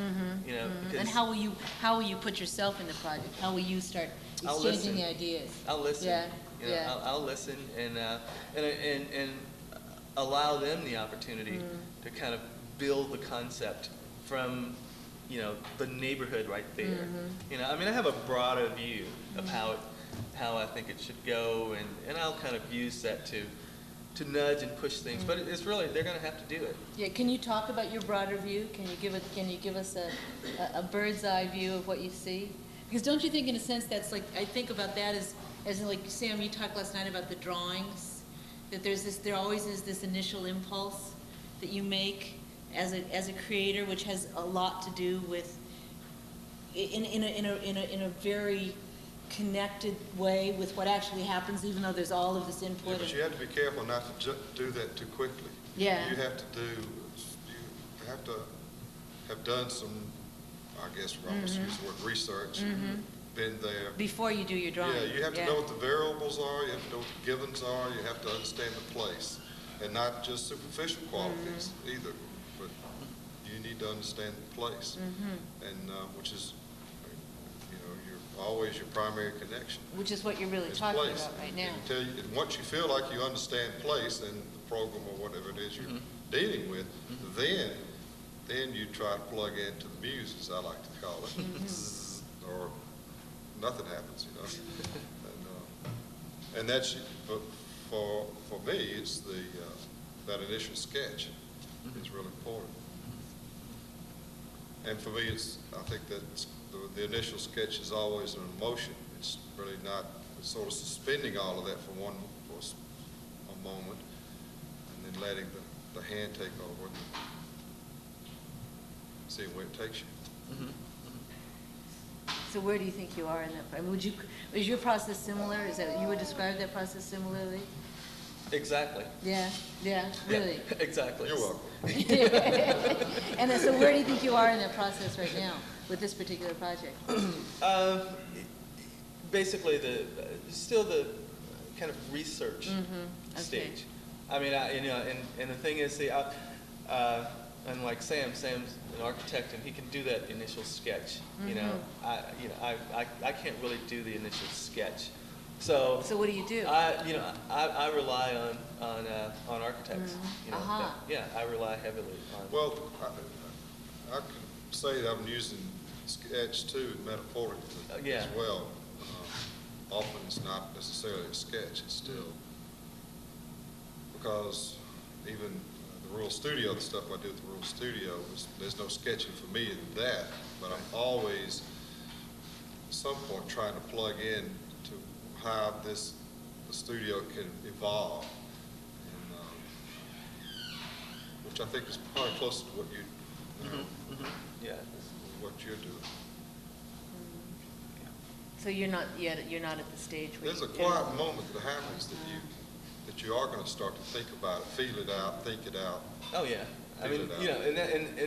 Speaker 2: You know, because
Speaker 1: and how will you put yourself in the project? How will you start exchanging the ideas?
Speaker 2: I'll listen.
Speaker 1: Yeah.
Speaker 2: You know, I'll listen and allow them the opportunity to kind of build the concept from, you know, the neighborhood right there. You know, I mean, I have a broader view of how I think it should go, and I'll kind of use that to nudge and push things. But it's really, they're going to have to do it.
Speaker 1: Yeah. Can you talk about your broader view? Can you give us a bird's eye view of what you see? Because don't you think, in a sense, that's like, I think about that as in, like, Sam, you talked last night about the drawings, that there always is this initial impulse that you make as a creator, which has a lot to do with in a very connected way with what actually happens, even though there's all of this input.
Speaker 3: Yeah, but you have to be careful not to do that too quickly.
Speaker 1: Yeah.
Speaker 3: You have to have done some, I guess, use the word research, been there.
Speaker 1: Before you do your drawing.
Speaker 3: Yeah, you have to know what the variables are, you have to know what the givens are, you have to understand the place, and not just superficial qualities either, but you need to understand the place, and which is, you know, always your primary connection.
Speaker 1: Which is what you're really talking about right now.
Speaker 3: And once you feel like you understand place and the program or whatever it is you're dealing with, then you try to plug into the muse, as I like to call it, or nothing happens, you know. And that's, for me, it's that initial sketch is really important. And for me, I think that the initial sketch is always an emotion. It's really not, it's sort of suspending all of that for a moment, and then letting the hand take over and seeing where it takes you.
Speaker 1: So where do you think you are in that? I mean, is your process similar? Is that, you would describe that process similarly?
Speaker 2: Exactly.
Speaker 1: Yeah, really.
Speaker 2: Yeah, exactly.
Speaker 3: You're welcome.
Speaker 1: And then, so where do you think you are in that process right now with this particular project?
Speaker 2: Basically, still the kind of research stage. I mean, you know, and the thing is, unlike Sam's an architect, and he can do that initial sketch. You know, I can't really do the initial sketch. So
Speaker 1: what do you do?
Speaker 2: I rely on architects. You know, I rely heavily on.
Speaker 3: Well, I can say that I'm using sketch too metaphorically
Speaker 2: Yeah.
Speaker 3: as well. Often it's not necessarily a sketch, it's still, because even the Rural Studio, the stuff I do at the Rural Studio, there's no sketching for me in that, but I'm always, at some point, trying to plug in to how the studio can evolve, and, which I think is probably close to what
Speaker 2: Yeah.
Speaker 3: what you're doing.
Speaker 1: So you're not at the stage where
Speaker 3: There's a quiet moment that happens that you are going to start to think about it, feel it out, think it out.
Speaker 2: Oh yeah. I
Speaker 3: Feel
Speaker 2: mean,
Speaker 3: it out.
Speaker 2: you know,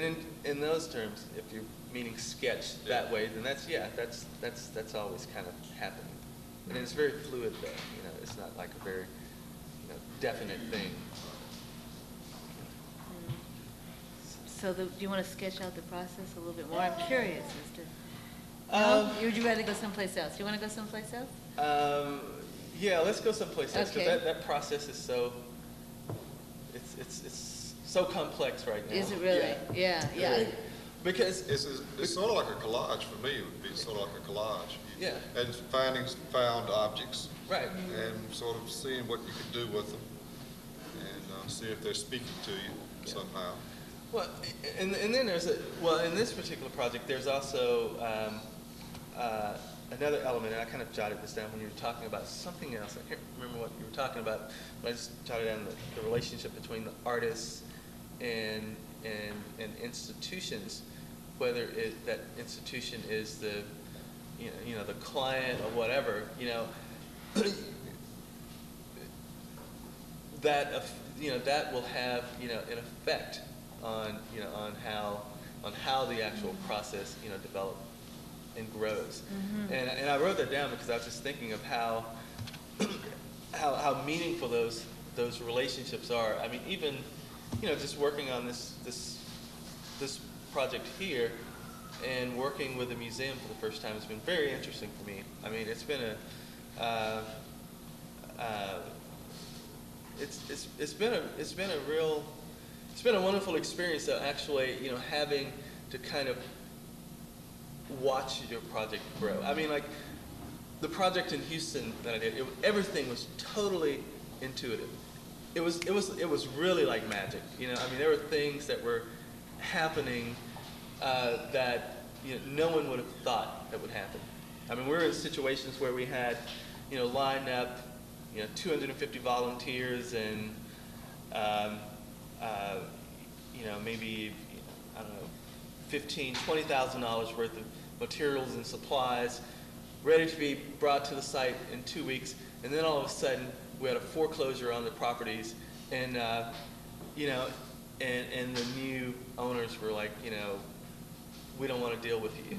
Speaker 2: and in those terms, if you're meaning sketch that way, then that's always kind of happening. And it's very fluid though. You know, it's not like a very definite thing.
Speaker 1: So do you want to sketch out the process a little bit more? I'm curious as to. No? Would you rather go someplace else? Do you want to go someplace else?
Speaker 2: Yeah, let's go someplace else,
Speaker 1: Okay.
Speaker 2: because that process is so, it's so complex right now.
Speaker 1: Is it really? Yeah.
Speaker 2: Because
Speaker 3: It's sort of like a collage for me. It would be sort of like a collage.
Speaker 2: Yeah.
Speaker 3: And found objects,
Speaker 2: right.
Speaker 3: and sort of seeing what you can do with them, and see if they're speaking to you somehow.
Speaker 2: Well, and then there's in this particular project, there's also another element, and I kind of jotted this down when you were talking about something else. I can't remember what you were talking about, but I just jotted down the relationship between the artists and institutions, whether that institution is the the client or whatever, that will have an effect on how the actual process develops and grows. And I wrote that down because I was just thinking of how meaningful those relationships are. I mean, even just working on this project here and working with the museum for the first time has been very interesting for me. I mean, it's been it's been a wonderful experience, actually, having to kind of watch your project grow. I mean, like the project in Houston that I did, everything was totally intuitive. It was really like magic. I mean, there were things that were happening that no one would have thought that would happen. I mean, we were in situations where we had lined up 250 volunteers and maybe I don't know, $15,000-$20,000 worth of materials and supplies ready to be brought to the site in 2 weeks, and then all of a sudden we had a foreclosure on the properties, and and the new owners were like, we don't want to deal with you.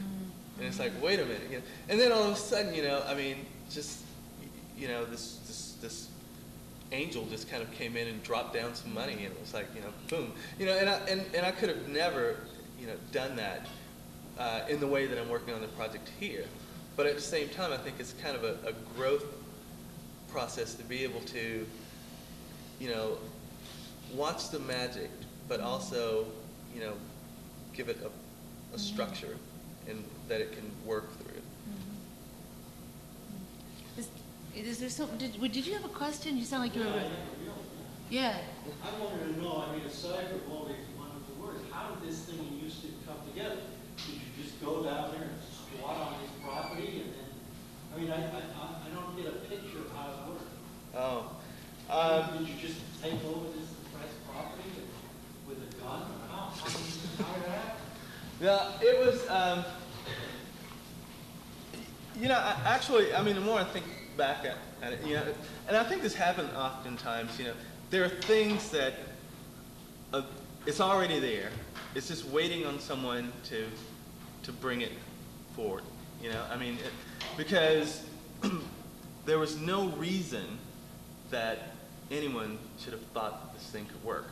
Speaker 2: And it's like, wait a minute, and then all of a sudden, I mean, just this angel just kind of came in and dropped down some money, and it was like, boom, and I could have never, done that in the way that I'm working on the project here. But at the same time, I think it's kind of a growth process to be able to, watch the magic, but also, give it a structure and that it can work through.
Speaker 1: Is there something? Did you have a question? You sound like you were. Yeah.
Speaker 4: I wanted to know, aside from all these wonderful words, how did this thing in Houston come together? Did you just go down there and squat on this property and then, I don't get a picture of how it worked. Did you just take over this depressed property with a gun? How did that happen?
Speaker 2: Yeah, it was, actually, the more I think back at it, and I think this happens oftentimes, there are things that it's already there. It's just waiting on someone to bring it forward, because there was no reason that anyone should have thought this thing could work.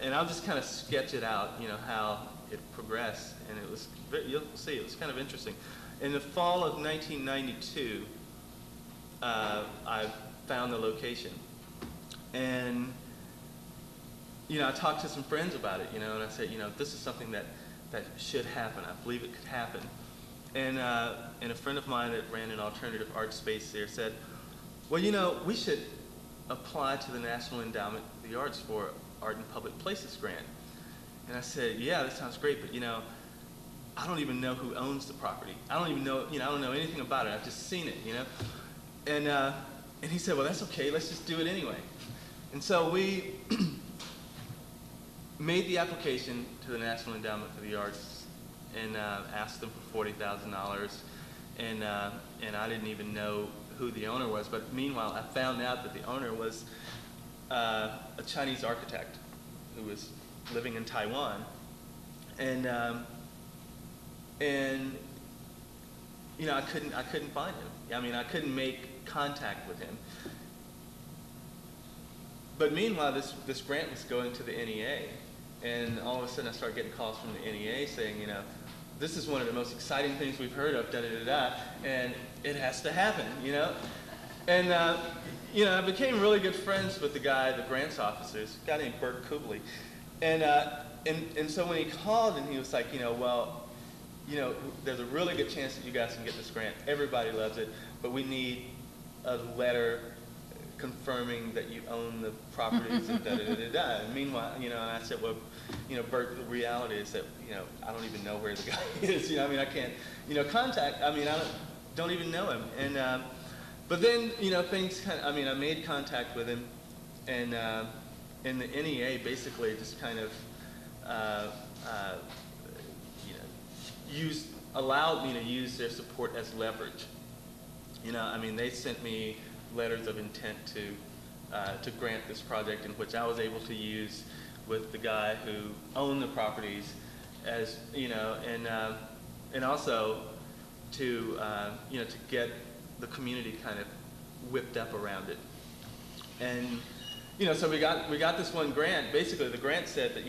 Speaker 2: And I'll just kind of sketch it out, how it progressed, and it was, you'll see, it was kind of interesting. In the fall of 1992, I found the location, and I talked to some friends about it, and I said, this is something that should happen. I believe it could happen. And a friend of mine that ran an alternative art space there said, well, we should apply to the National Endowment of the Arts for Art in Public Places grant. And I said, yeah, that sounds great, but I don't even know who owns the property. I don't even know, I don't know anything about it. I've just seen it, And he said, well, that's okay. Let's just do it anyway. And so we made the application to the National Endowment for the Arts and asked them for $40,000. And I didn't even know who the owner was. But meanwhile, I found out that the owner was a Chinese architect who was living in Taiwan. And I couldn't find him. I couldn't make contact with him. But meanwhile, this grant was going to the NEA, and all of a sudden I started getting calls from the NEA saying, this is one of the most exciting things we've heard of, and it has to happen, And I became really good friends with the grants officers, a guy named Bert Kubley, and so when he called and he was like, there's a really good chance that you guys can get this grant. Everybody loves it, but we need a letter confirming that you own the properties and And meanwhile, and I said, well, Bert, the reality is that, I don't even know where the guy is. I can't, contact. I don't even know him. And but then, things kind of. I made contact with him, and the NEA basically just kind of, allowed me to use their support as leverage. They sent me letters of intent to grant this project, in which I was able to use with the guy who owned the properties, as and also to to get the community kind of whipped up around it. And so we got this one grant. Basically, the grant said that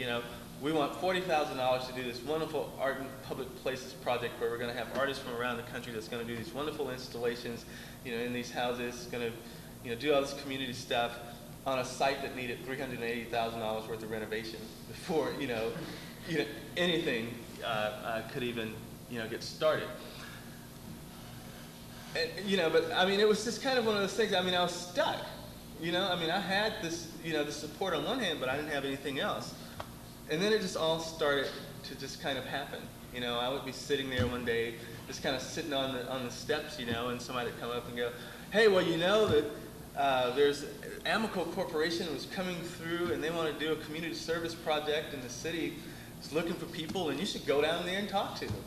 Speaker 2: we want $40,000 to do this wonderful art in public places project where we're going to have artists from around the country that's going to do these wonderful installations, in these houses, going to, do all this community stuff on a site that needed $380,000 worth of renovation before, anything could even, get started. And, but it was just kind of one of those things. I was stuck. I had this, the support on one hand, but I didn't have anything else. And then it just all started to just kind of happen. I would be sitting there one day, just kind of sitting on the steps, and somebody would come up and go, hey, well, that there's Amico Corporation was coming through, and they want to do a community service project, and the city is looking for people, and you should go down there and talk to them.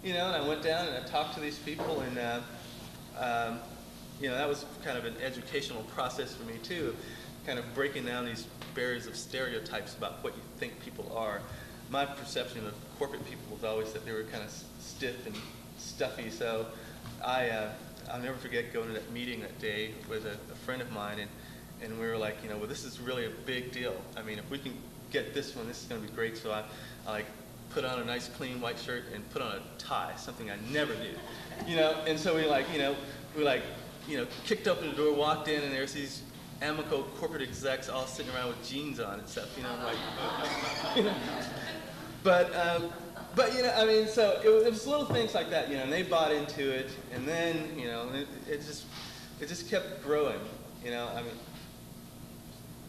Speaker 2: And I went down and I talked to these people, and that was kind of an educational process for me too, kind of breaking down these barriers of stereotypes about what you think people are. My perception of corporate people was always that they were kind of stiff and stuffy. So I'll never forget going to that meeting that day with a friend of mine, and we were like, well, this is really a big deal. If we can get this one, this is going to be great. So I put on a nice clean white shirt and put on a tie, something I never do. And so we kicked open the door, walked in, and there's these Amico corporate execs all sitting around with jeans on and stuff, But so it was little things like that, and they bought into it, and then, it just kept growing,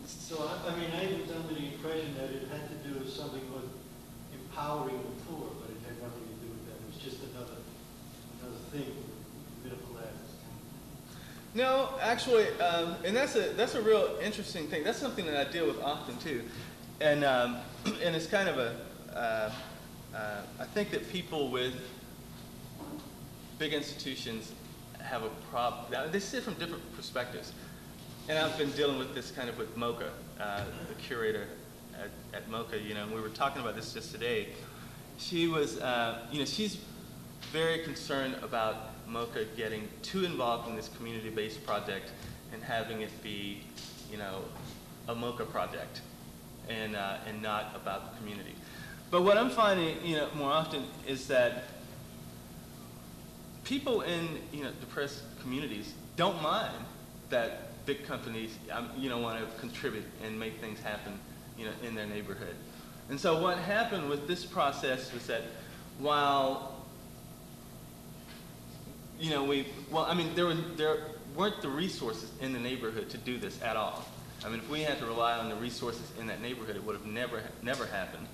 Speaker 4: So, I was under the impression that it had to do with something with empowering the poor, but it had nothing to do with that. It was just another thing, middle class.
Speaker 2: No, actually, and that's a real interesting thing. That's something that I deal with often too, and it's kind of I think that people with big institutions have a problem. They see it from different perspectives, and I've been dealing with this kind of with Mocha, the curator at Mocha. And we were talking about this just today. She was, she's very concerned about Mocha getting too involved in this community-based project and having it be, a Mocha project and not about the community. But what I'm finding, more often is that people in, depressed communities don't mind that big companies, want to contribute and make things happen in their neighborhood. And so what happened with this process was that while, there weren't the resources in the neighborhood to do this at all. I mean, if we had to rely on the resources in that neighborhood, it would have never happened.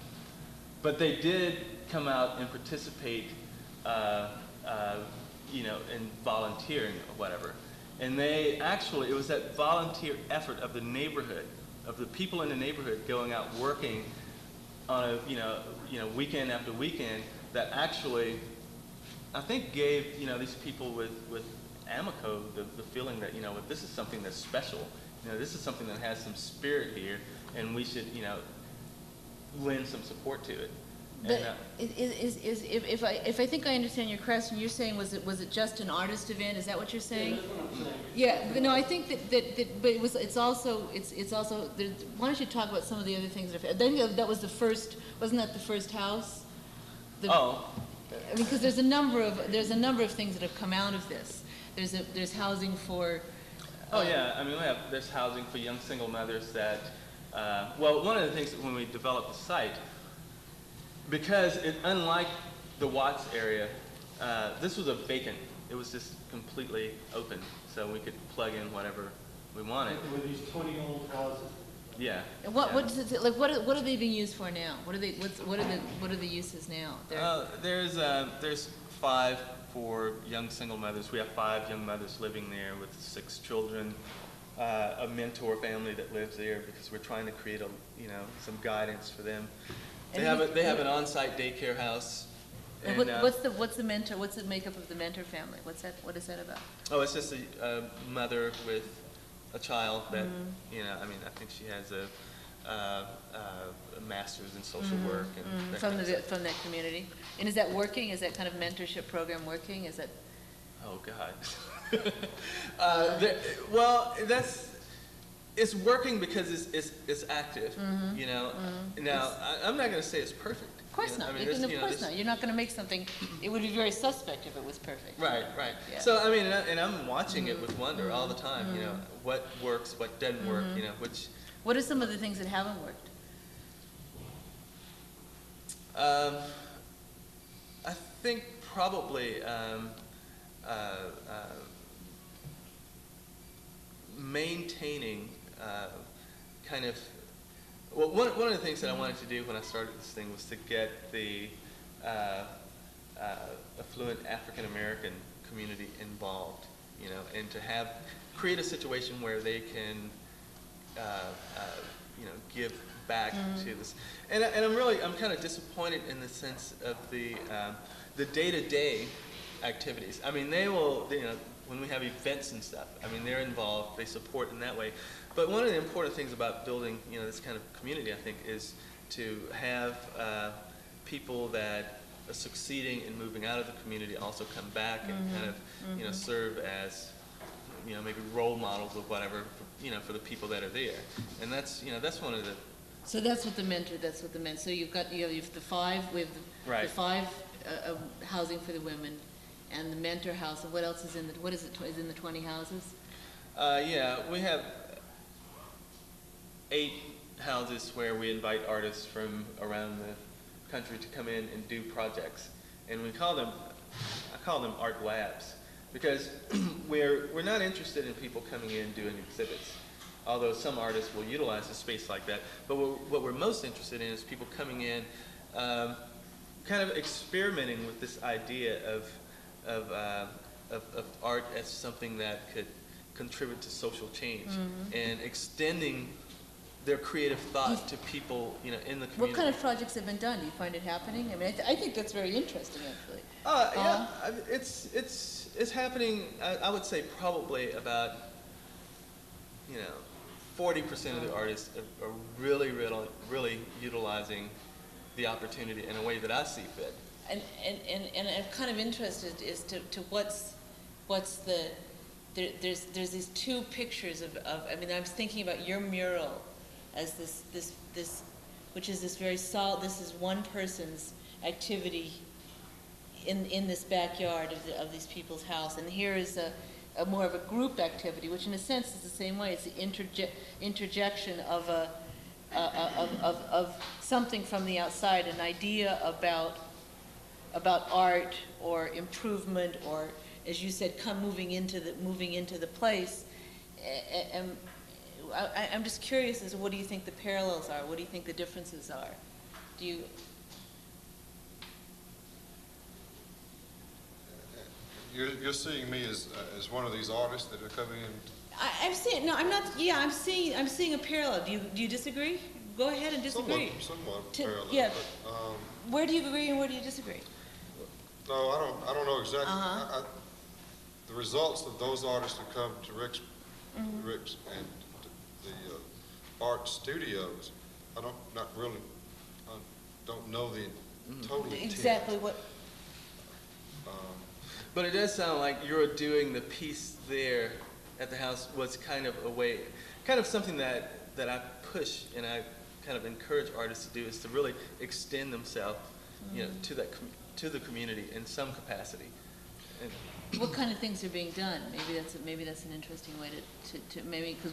Speaker 2: But they did come out and participate, in volunteering or whatever. And they actually, it was that volunteer effort of the neighborhood, of the people in the neighborhood going out working on a, weekend after weekend, that actually, I think gave, these people with Amico the feeling that, this is something that's special. This is something that has some spirit here, and we should, lend some support to it.
Speaker 1: But if I think I understand your question, you're saying was it just an artist event? Is that what you're saying?
Speaker 4: Yeah, that's what I'm saying.
Speaker 1: Yeah, but no, I think that but it's also why don't you talk about some of the other things that are, I think that was the first, wasn't that the first house? I mean, because there's a number of things that have come out of this. There's housing for.
Speaker 2: There's housing for young single mothers that. One of the things that when we developed the site, because unlike the Watts area, this was a vacant. It was just completely open, so we could plug in whatever we wanted.
Speaker 4: There were these 20 old houses.
Speaker 2: Yeah.
Speaker 1: And what does it like? What are they being used for now? What are the uses now?
Speaker 2: There's 5 for young single mothers. We have 5 young mothers living there with 6 children. A mentor family that lives there because we're trying to create some guidance for them. They have an on-site daycare house. And
Speaker 1: what's the makeup of the mentor family? What is that about?
Speaker 2: Oh, it's just a mother with a child that I think she has a master's in social work and
Speaker 1: from that community. And is that working? Is that kind of mentorship program working? Is that?
Speaker 2: Oh God. It's working because it's active. Now I'm not going to say it's perfect.
Speaker 1: Of course not. Of course not. You're not going to make something. It would be very suspect if it was perfect.
Speaker 2: Right.
Speaker 1: Yeah.
Speaker 2: So and I'm watching it with wonder all the time. What works, what doesn't work. Which.
Speaker 1: What are some of the things that haven't worked?
Speaker 2: I think probably maintaining one of the things that I wanted to do when I started this thing was to get the affluent African American community involved, and to create a situation where they can give back to this. And I'm kind of disappointed in the sense of the day-to-day activities. I mean, they will, when we have events and stuff, they're involved, they support in that way. But one of the important things about building, this kind of community, I think, is to have people that are succeeding in moving out of the community also come back and kind of, serve as, maybe role models of whatever, for the people that are there. And that's one of the.
Speaker 1: So that's what the mentor. So you've the 5. We have the 5 housing for the women, and the mentor house. And what else is in what is it? Is in the 20 houses?
Speaker 2: We have 8 houses where we invite artists from around the country to come in and do projects, and I call them art labs, because we're not interested in people coming in doing exhibits, although some artists will utilize a space like that. But what we're most interested in is people coming in, kind of experimenting with this idea of art as something that could contribute to social change, and extending their creative thought to people, in the community.
Speaker 1: What kind of projects have been done? Do you find it happening? I think that's very interesting, actually.
Speaker 2: Yeah, it's happening. I would say probably about 40% of the artists are really utilizing the opportunity in a way that I see fit.
Speaker 1: And I'm kind of interested as to what's the there's these 2 pictures of I was thinking about your mural as this which is this very solid. This is one person's activity in this backyard of these people's house, and here is a more of a group activity, which in a sense is the same way. It's the interjection of of something from the outside, an idea about art or improvement, or, as you said, moving into the place. And I'm just curious as to what do you think the parallels are? What do you think the differences are? Do you?
Speaker 3: You're seeing me as one of these artists that are coming in.
Speaker 1: I'm seeing, no, I'm not, yeah, I'm seeing a parallel. Do you disagree? Go ahead and disagree.
Speaker 3: Somewhat parallel.
Speaker 1: Yeah.
Speaker 3: But,
Speaker 1: Where do you agree and where do you disagree?
Speaker 3: no, I don't know exactly. The results of those artists who come to Rick's and the art studios, I don't know the total intent.
Speaker 1: Exactly what.
Speaker 2: But it does sound like you're doing the piece there at the house was kind of a way, kind of something that I push and I kind of encourage artists to do, is to really extend themselves, to the community in some capacity. And
Speaker 1: What kind of things are being done? Maybe that's an interesting way to maybe, because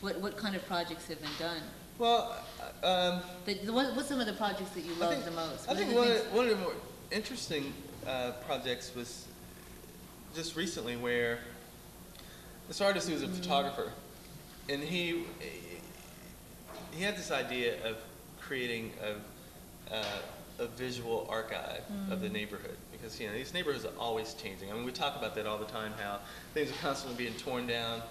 Speaker 1: what kind of projects have been done?
Speaker 2: well,
Speaker 1: What's some of the projects that you love the most?
Speaker 2: I think one of the more interesting projects was just recently, where this artist who was a photographer, and he had this idea of creating a visual archive of the neighborhood, because these neighborhoods are always changing. I mean, we talk about that all the time, how things are constantly being torn down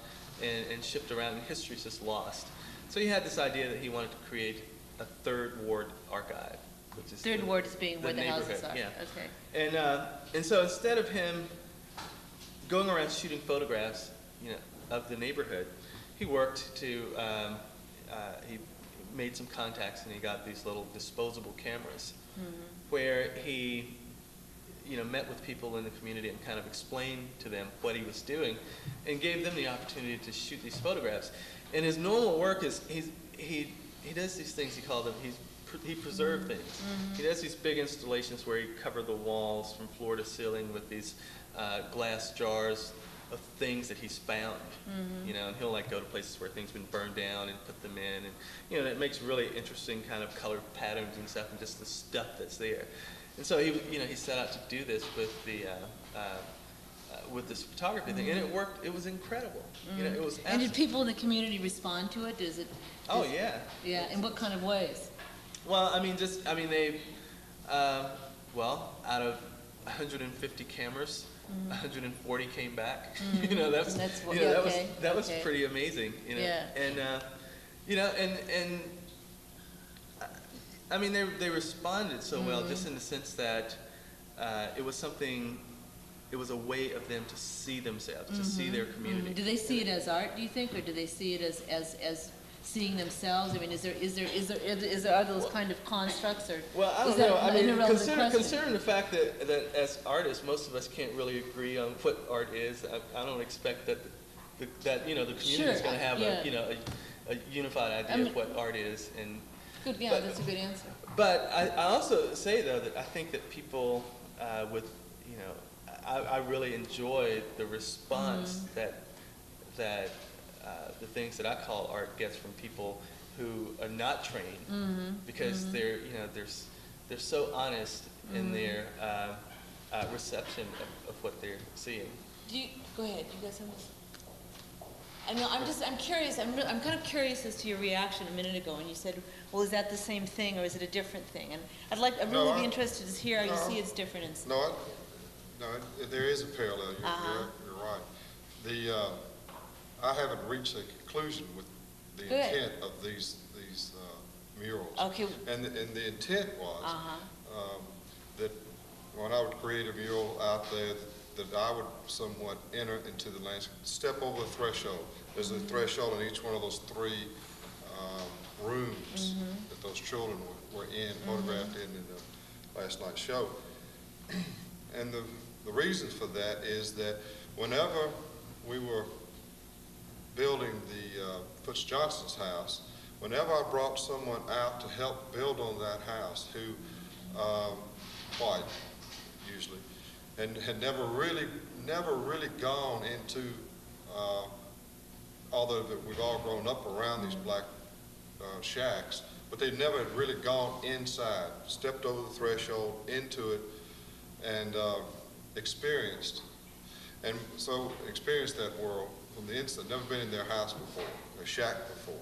Speaker 2: and shipped around, and history's just lost. So he had this idea that he wanted to create a third ward archive, which is
Speaker 1: Third ward is being where the houses are.
Speaker 2: Yeah.
Speaker 1: Okay.
Speaker 2: And so instead of him going around shooting photographs, of the neighborhood, he worked to he made some contacts, and he got these little disposable cameras, where he met with people in the community and kind of explained to them what he was doing, and gave them the opportunity to shoot these photographs. And his normal work is he does these things, he preserves things. He does these big installations where he covered the walls from floor to ceiling with these glass jars of things that he's found, and he'll go to places where things have been burned down and put them in, and it makes really interesting kind of color patterns and stuff, and just the stuff that's there. And so he set out to do this with this photography thing, and it worked. It was incredible. It was.
Speaker 1: And did people in the community respond to it?
Speaker 2: Oh yeah.
Speaker 1: Yeah. In what kind of ways?
Speaker 2: Well, they, out of 150 cameras, 140 came back. That was pretty amazing.
Speaker 1: Yeah.
Speaker 2: And they responded so well, just in the sense that it was a way of them to see themselves, to see their community.
Speaker 1: Do they see it as art, do you think, or do they see it as seeing themselves? I mean, are those kind of constructs, or?
Speaker 2: Well, I don't know. I mean, considering the fact that as artists, most of us can't really agree on what art is, I don't expect that the community is going to have a unified idea of what art is. And
Speaker 1: good, yeah, that's a good answer.
Speaker 2: But I also say, though, that I think that people I really enjoy the response that the things that I call art gets from people who are not trained, because they're so honest in their reception of what they're seeing.
Speaker 1: Go ahead. You got something? I know. I'm curious. I'm kind of curious as to your reaction a minute ago when you said, "Well, is that the same thing or is it a different thing?" And I'd really be interested to hear how you see it's different.
Speaker 3: No, there is a parallel. You're right. I haven't reached a conclusion with the intent of these murals.
Speaker 1: Okay.
Speaker 3: And the intent was that when I would create a mural out there, that I would somewhat enter into the landscape, step over the threshold. There's a threshold in each one of those three rooms that those children were in, photographed in the last night's show. And the reason for that is that whenever we were building the Fitz-Johnson's house, whenever I brought someone out to help build on that house, who, white usually, and had never really gone into, although that we've all grown up around these black shacks, but they never had really gone inside, stepped over the threshold into it, and experienced that world from the inside. Never been in their house before, their shack before.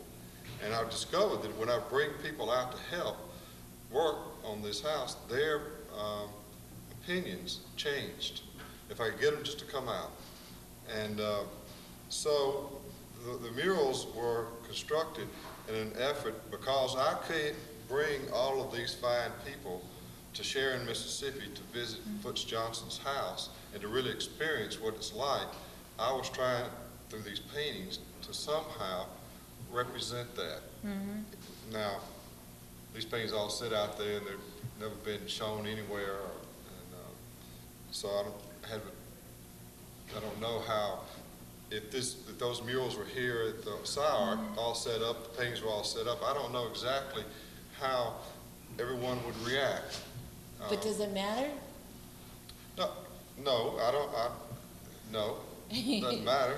Speaker 3: And I've discovered that when I bring people out to help work on this house, their opinions changed. If I could get them just to come out. And so the murals were constructed in an effort, because I can't bring all of these fine people to Sharon, Mississippi to visit Foots Johnson's house and to really experience what it's like. I was trying, through these paintings, to somehow represent that. Now, these paintings all sit out there and they've never been shown anywhere, and so I don't know how, if those murals were here at the SCI-Arc, all set up, the paintings were all set up, I don't know exactly how everyone would react.
Speaker 1: But does it matter?
Speaker 3: No, no, doesn't matter.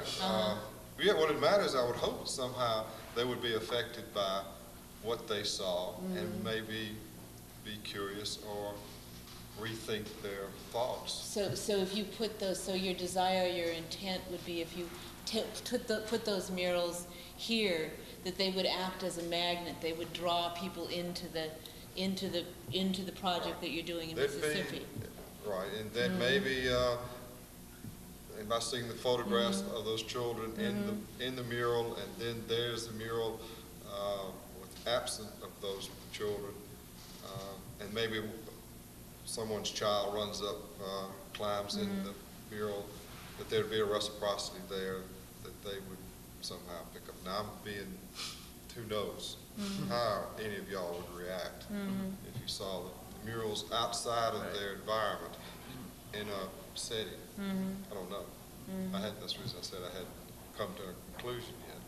Speaker 3: Yeah, what it matters, I would hope somehow they would be affected by what they saw and maybe be curious or rethink their thoughts.
Speaker 1: So if you put those, so your desire, your intent would be, if you put those murals here, that they would act as a magnet. They would draw people into the project that you're doing in Mississippi.
Speaker 3: Right, and then maybe by seeing the photographs of those children in the mural, and then there's the mural with absent of those children, and maybe someone's child runs up, climbs in the mural, that there'd be a reciprocity there that they would somehow pick up. Now I'm being, who knows how any of y'all would react if you saw the murals outside of their environment in a setting. I don't know. That's the reason I said I hadn't come to a conclusion yet.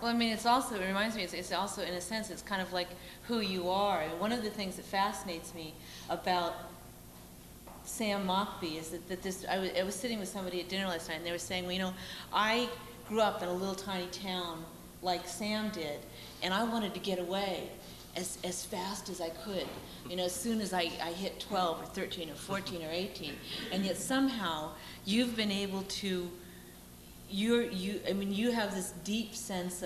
Speaker 1: Well, I mean, it reminds me, it's also, in a sense, it's kind of like who you are. And one of the things that fascinates me about Sam Mockbee is that I was sitting with somebody at dinner last night, and they were saying, well, you know, I grew up in a little tiny town like Sam did, and I wanted to get away as fast as I could, you know, as soon as I hit 12 or 13 or 14 or 18. And yet somehow you've been able to, I mean, you have this deep sense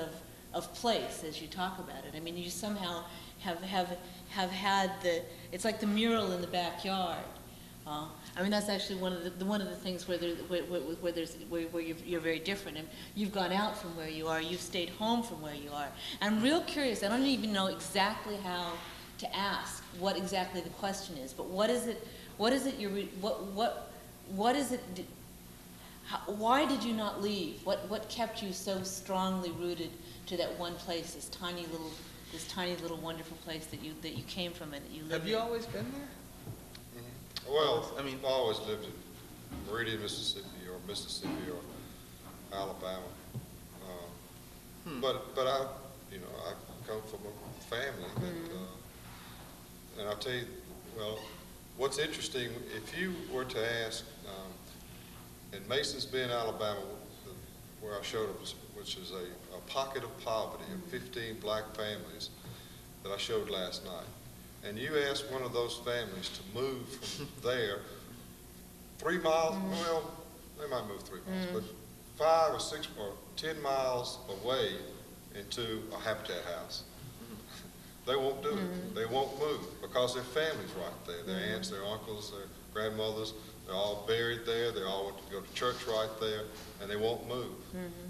Speaker 1: of place as you talk about it. I mean, you somehow have had it's like the mural in the backyard. I mean, that's actually one of the things where you're very different, and you've gone out from where you are, you've stayed home from where you are. And I'm real curious. I don't even know exactly how to ask what exactly the question is, but what is it? What is it? Why did you not leave? What kept you so strongly rooted to that one place, this tiny little wonderful place that you came from and that you lived in?
Speaker 2: Have you always been there?
Speaker 3: Well, I mean, I always lived in Meridian, Mississippi, or Alabama. But I come from a family that, and I'll tell you, well, what's interesting, if you were to ask, in Masons Bend, Alabama, where I showed it, which is a pocket of poverty of 15 black families that I showed last night. And you ask one of those families to move from there 3 miles, well, they might move 3 miles, but 5 or 6 or 10 miles away into a Habitat house. They won't do it. They won't move because their family's right there. Their aunts, their uncles, their grandmothers, they're all buried there. They all want to go to church right there, and they won't move.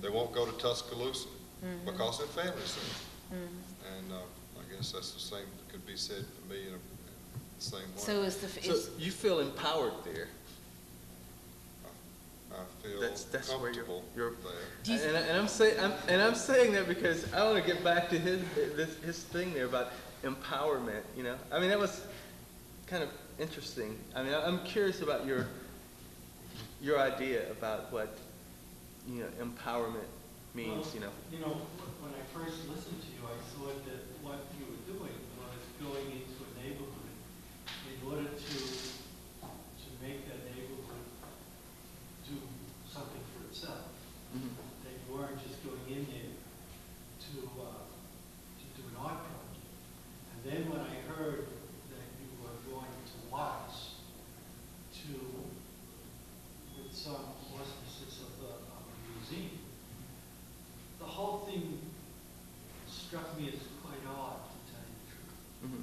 Speaker 3: They won't go to Tuscaloosa because their family's there. And I guess that's the same that could be said for me in the same way.
Speaker 2: So you feel empowered there.
Speaker 3: I feel
Speaker 2: that's
Speaker 3: comfortable
Speaker 2: where you're
Speaker 3: there.
Speaker 2: And I'm saying that because I want to get back to his thing there about empowerment. You know, I mean, that was kind of interesting. I mean, I'm curious about your idea about what empowerment means.
Speaker 4: Well, when I first listened to you, I thought that what you were doing was going into a neighborhood in order to make that neighborhood do something for itself. That you weren't just going in there to do an art project. And then when I heard that you were going to Watts to, with some auspices of a museum, the whole thing struck me as quite odd, to tell you the truth.
Speaker 2: Mhm.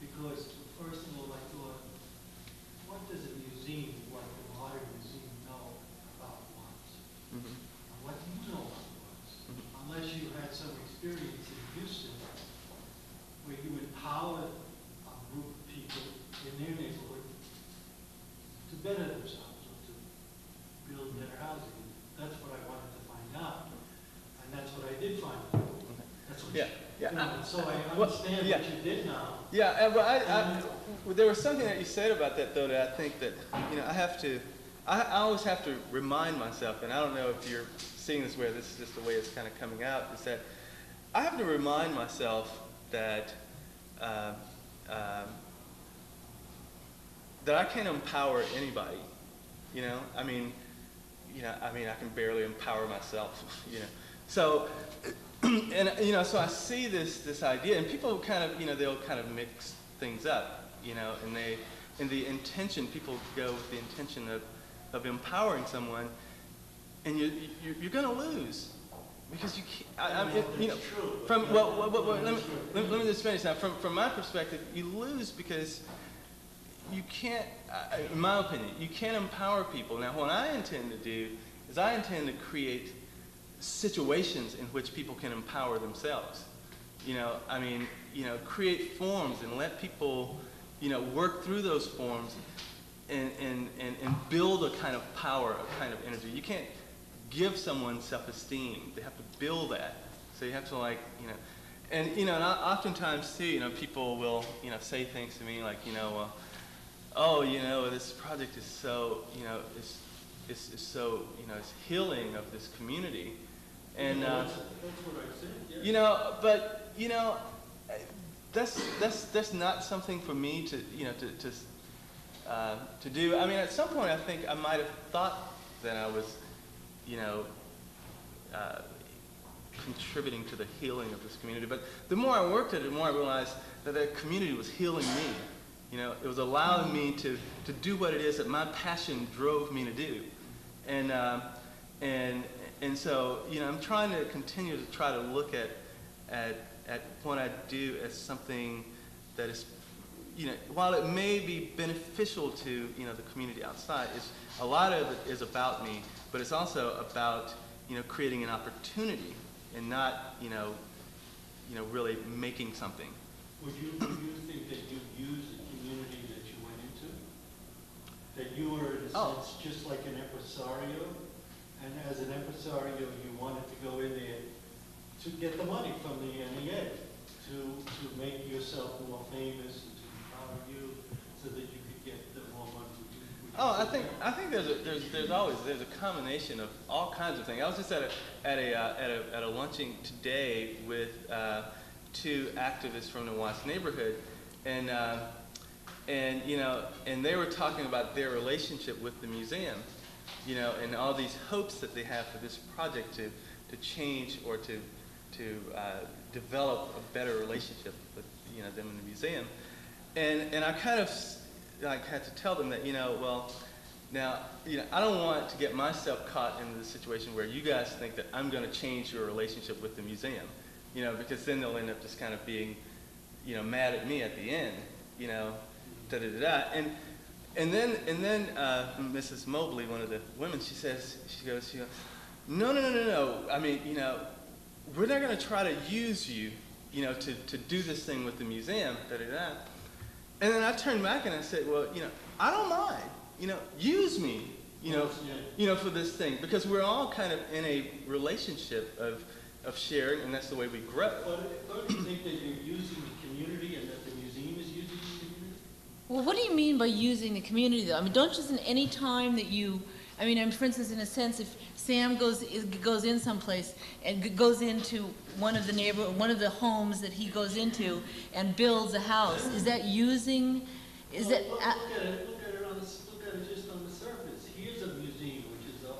Speaker 4: Because first of all, I thought, what does a museum like a modern museum know about Watts?
Speaker 2: Mhm.
Speaker 4: And what do you know about Watts?
Speaker 2: Mhm.
Speaker 4: Unless you had some experience in Houston where you empowered a group of people in their neighborhood to better themselves or to build better housing. That's what I wanted to find out. And that's what I did find out. That's what
Speaker 2: Yeah, yeah.
Speaker 4: you know, so I
Speaker 2: Well,
Speaker 4: understand
Speaker 2: yeah.
Speaker 4: what you did now.
Speaker 2: Yeah, but there was something that you said about that, though, that I think that, you know, I always have to remind myself, and I don't know if you're seeing this way, this is just the way it's kind of coming out, is that I have to remind myself that that I can't empower anybody, you know? I mean, I can barely empower myself, you know? So, and, you know, so I see this idea, and people kind of, you know, they'll kind of mix things up, you know, and people go with the intention of empowering someone, and you're going to lose. Because you can't, you know, let me just finish now. From my perspective, you lose because you can't, in my opinion, you can't empower people. Now, what I intend to do is I intend to create situations in which people can empower themselves. You know, I mean, you know, create forms and let people, you know, work through those forms and build a kind of power, a kind of energy. You can't give someone self-esteem. They have to build that. So you have to, like, you know, and, you know, and oftentimes too, you know, people will, you know, say things to me like, you know, oh, you know, this project is so, you know, it's so, you know, it's healing of this community. And,
Speaker 4: That's what I said, yeah.
Speaker 2: you know, but, you know, that's not something for me to, you know, to do. I mean, at some point I think I might have thought that I was, you know, contributing to the healing of this community. But the more I worked at it, the more I realized that that community was healing me. You know, it was allowing me to do what it is that my passion drove me to do. And so, you know, I'm trying to continue to try to look at what I do as something that is, you know, while it may be beneficial to, you know, the community outside, a lot of it is about me, but it's also about, you know, creating an opportunity and not, you know, really making something.
Speaker 4: Would you think that you used the community that you went into? That you were, in a sense, just like an impresario? And as an impresario, you wanted to go in there to get the money from the NEA, to make yourself more famous and to empower you so that you could get the more money.
Speaker 2: I think there's always a combination of all kinds of things. I was just at a luncheon today with two activists from the Watts neighborhood, and you know, and they were talking about their relationship with the museum, you know, and all these hopes that they have for this project to change or to develop a better relationship with, you know, them in the museum, and I kind of like had to tell them that, you know, well, now, you know, I don't want to get myself caught in the situation where you guys think that I'm going to change your relationship with the museum, you know, because then they'll end up just kind of being, you know, mad at me at the end, you know, da-da-da-da. And then Mrs. Mobley, one of the women, she goes, no. I mean, you know, we're not going to try to use you, you know, to do this thing with the museum, da-da-da. And then I turned back and I said, well, you know, I don't mind, you know, use me, you know, for this thing, because we're all kind of in a relationship of sharing, and that's the way we grow.
Speaker 4: But don't you think that you're using the community and that the museum is using the community?
Speaker 1: Well, what do you mean by using the community, though? I mean, don't just in any time that you, I mean, for instance, in a sense, if Sam goes in someplace and goes into one of the homes that he goes into and builds a house, is that using? Is that?
Speaker 4: Look at it just on the surface. Here's a museum, which is a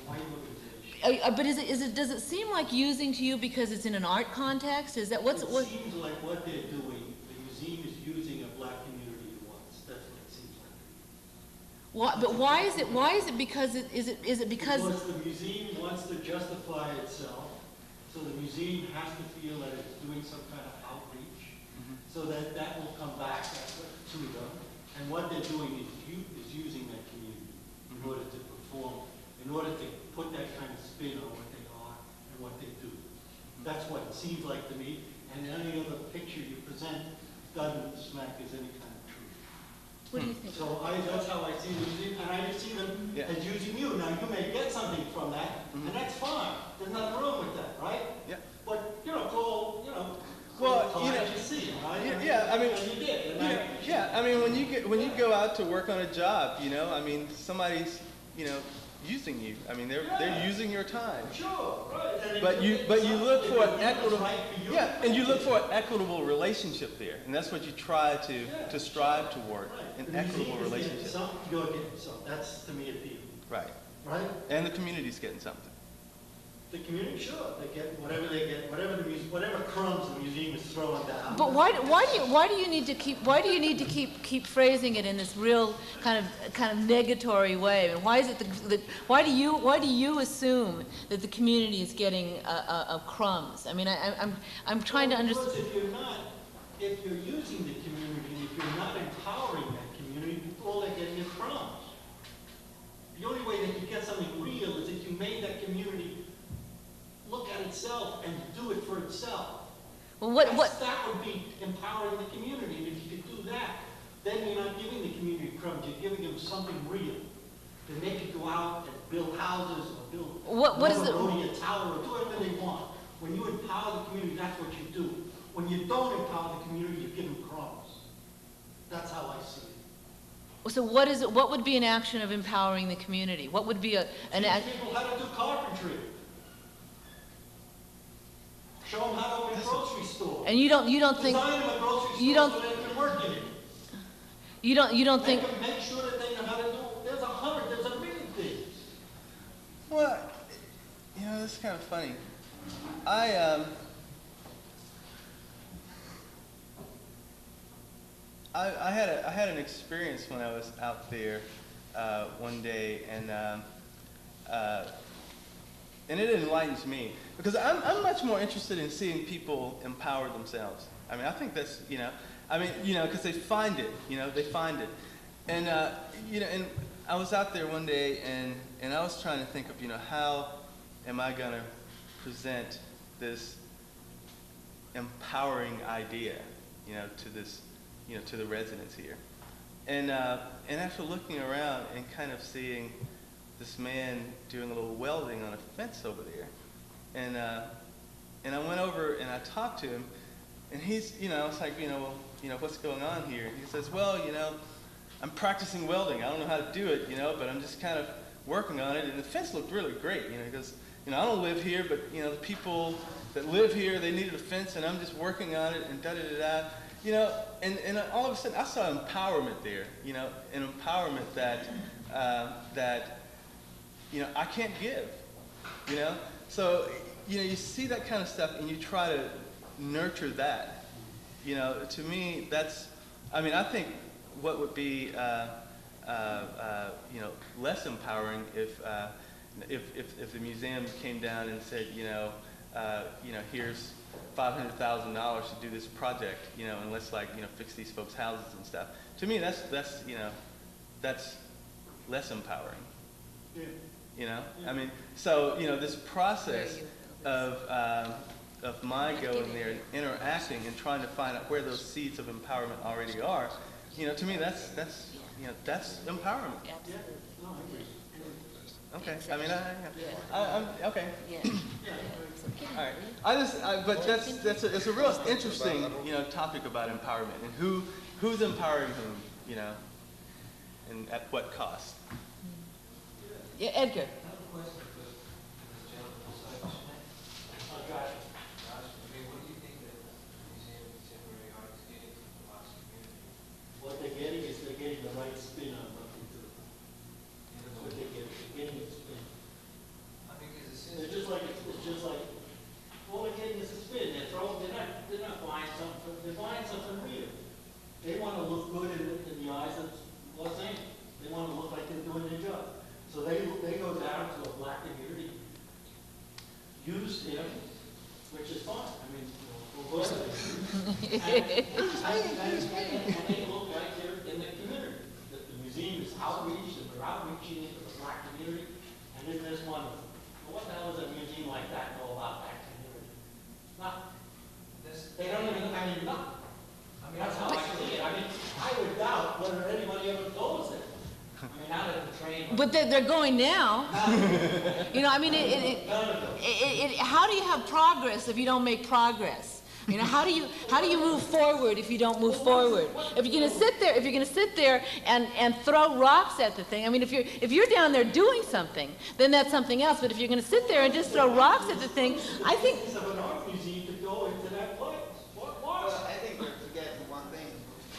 Speaker 4: white organization.
Speaker 1: But does it seem like using to you because it's in an art context? Is that what?
Speaker 4: It seems like what they're doing, the museum is using a black community once. That's what it seems like.
Speaker 1: But why is it? Why is it? Because is it because?
Speaker 4: Because the museum wants to justify itself, so the museum has to feel that it's doing some kind of outreach, so that that will come back to them. And what they're doing is using that community in order to perform, in order to put that kind of spin on what they are and what they do. That's what it seems like to me. And any other picture you present doesn't smack as any kind of truth.
Speaker 1: What do you think?
Speaker 4: So that's how I see the museum, and I just see them as using you. Now, you may get something from that, and that's fine. There's nothing wrong with that, right?
Speaker 2: Yeah.
Speaker 4: But, call,
Speaker 2: Well,
Speaker 4: call as you see it, right?
Speaker 2: Yeah, I mean,
Speaker 4: and you did. And
Speaker 2: yeah, I mean, when you go out to work on a job, I mean, somebody's, using you. I mean, they're using your time.
Speaker 4: Sure, right. And
Speaker 2: But you look for an equitable,
Speaker 4: right for you.
Speaker 2: yeah, and you look for an equitable relationship there, and that's what you try to strive toward,
Speaker 4: Right.
Speaker 2: an
Speaker 4: The
Speaker 2: equitable
Speaker 4: museum is getting
Speaker 2: relationship.
Speaker 4: some, you're getting some. That's, to me, appealing,
Speaker 2: Right.
Speaker 4: right?
Speaker 2: And the community's getting something.
Speaker 4: The community, sure, they get, whatever crumbs the museum is throwing down.
Speaker 1: But why do you need to keep phrasing it in this real kind of negatory way? And why is it why do you assume that the community is getting crumbs? I mean, I'm trying to understand.
Speaker 4: Because if you're using the community, if you're not empowering that community, all they're getting is crumbs. The only way that you get something real is if you made that community look at itself and do it for itself.
Speaker 1: Well,
Speaker 4: That would be empowering the community. And if you could do that, then you're not giving the community crumbs. You're giving them something real. Then they could go out and build houses or build a tower or do whatever they want. When you empower the community, that's what you do. When you don't empower the community, you give them crumbs. That's how I see it.
Speaker 1: So what would be an action of empowering the community? What would be an action?
Speaker 4: Teach people how to do carpentry. Show them how to open a grocery store.
Speaker 1: And you don't think
Speaker 4: Design them a grocery
Speaker 1: you
Speaker 4: store
Speaker 1: don't-
Speaker 4: so they can work in it.
Speaker 1: you don't think
Speaker 4: Make sure that they know how to do. There's a million things.
Speaker 2: Well, this is kind of funny. I had an experience when I was out there one day, and it enlightens me because I'm much more interested in seeing people empower themselves. I mean, I think that's because they find it, and and I was out there one day and I was trying to think of how am I going to present this empowering idea, to this, to the residents here, and after looking around and kind of seeing this man doing a little welding on a fence over there, and I went over and I talked to him, and he's, I was like, what's going on here? He says, well, I'm practicing welding. I don't know how to do it, but I'm just kind of working on it, and the fence looked really great, because, I don't live here, but, the people that live here, they needed a fence, and I'm just working on it, and da-da-da-da. And all of a sudden, I saw empowerment there, an empowerment that I can't give, So, you see that kind of stuff and you try to nurture that. To me, I think what would be, less empowering if the museum came down and said, here's $500,000 to do this project, and let's fix these folks' houses and stuff. To me, that's less empowering.
Speaker 4: Yeah.
Speaker 2: I mean, so this process of my going there and interacting and trying to find out where those seeds of empowerment already are, to me that's empowerment.
Speaker 1: Absolutely.
Speaker 4: No, I agree.
Speaker 2: Okay, I mean, I'm okay.
Speaker 1: Yeah.
Speaker 2: All right. But that's a real interesting, topic about empowerment and who's empowering whom, and at what cost.
Speaker 1: Yeah, Edgar.
Speaker 5: I have a question for this gentleman.
Speaker 4: Josh.
Speaker 5: What do you think that the Museum of Contemporary Art is getting from the Boston community?
Speaker 4: What they're getting is they're getting the right spin on what they do. That's what they're getting. They're getting the spin.
Speaker 5: I mean, because it seems
Speaker 4: they go down to a black community, use him, which is fine. I mean, we'll go there. And they look like they're in the community. The museum is outreach, and they're outreaching into the black community. And then there's one, well, what the hell does a museum like that know about that community? Nothing. They don't even, I mean, nothing. I mean, that's how I see it. I mean, I would doubt whether anybody ever goes there. I mean, now that the train.
Speaker 1: But they're going now. You know, I mean, how do you have progress if you don't make progress? You know, how do you move forward if you don't move forward? If you're gonna sit there and throw rocks at the thing, I mean, if you're down there doing something, then that's something else. But if you're gonna sit there and just throw rocks at the thing, I think.
Speaker 4: Of an art museum to go into that place. What?
Speaker 6: Well, I think we're forgetting one thing.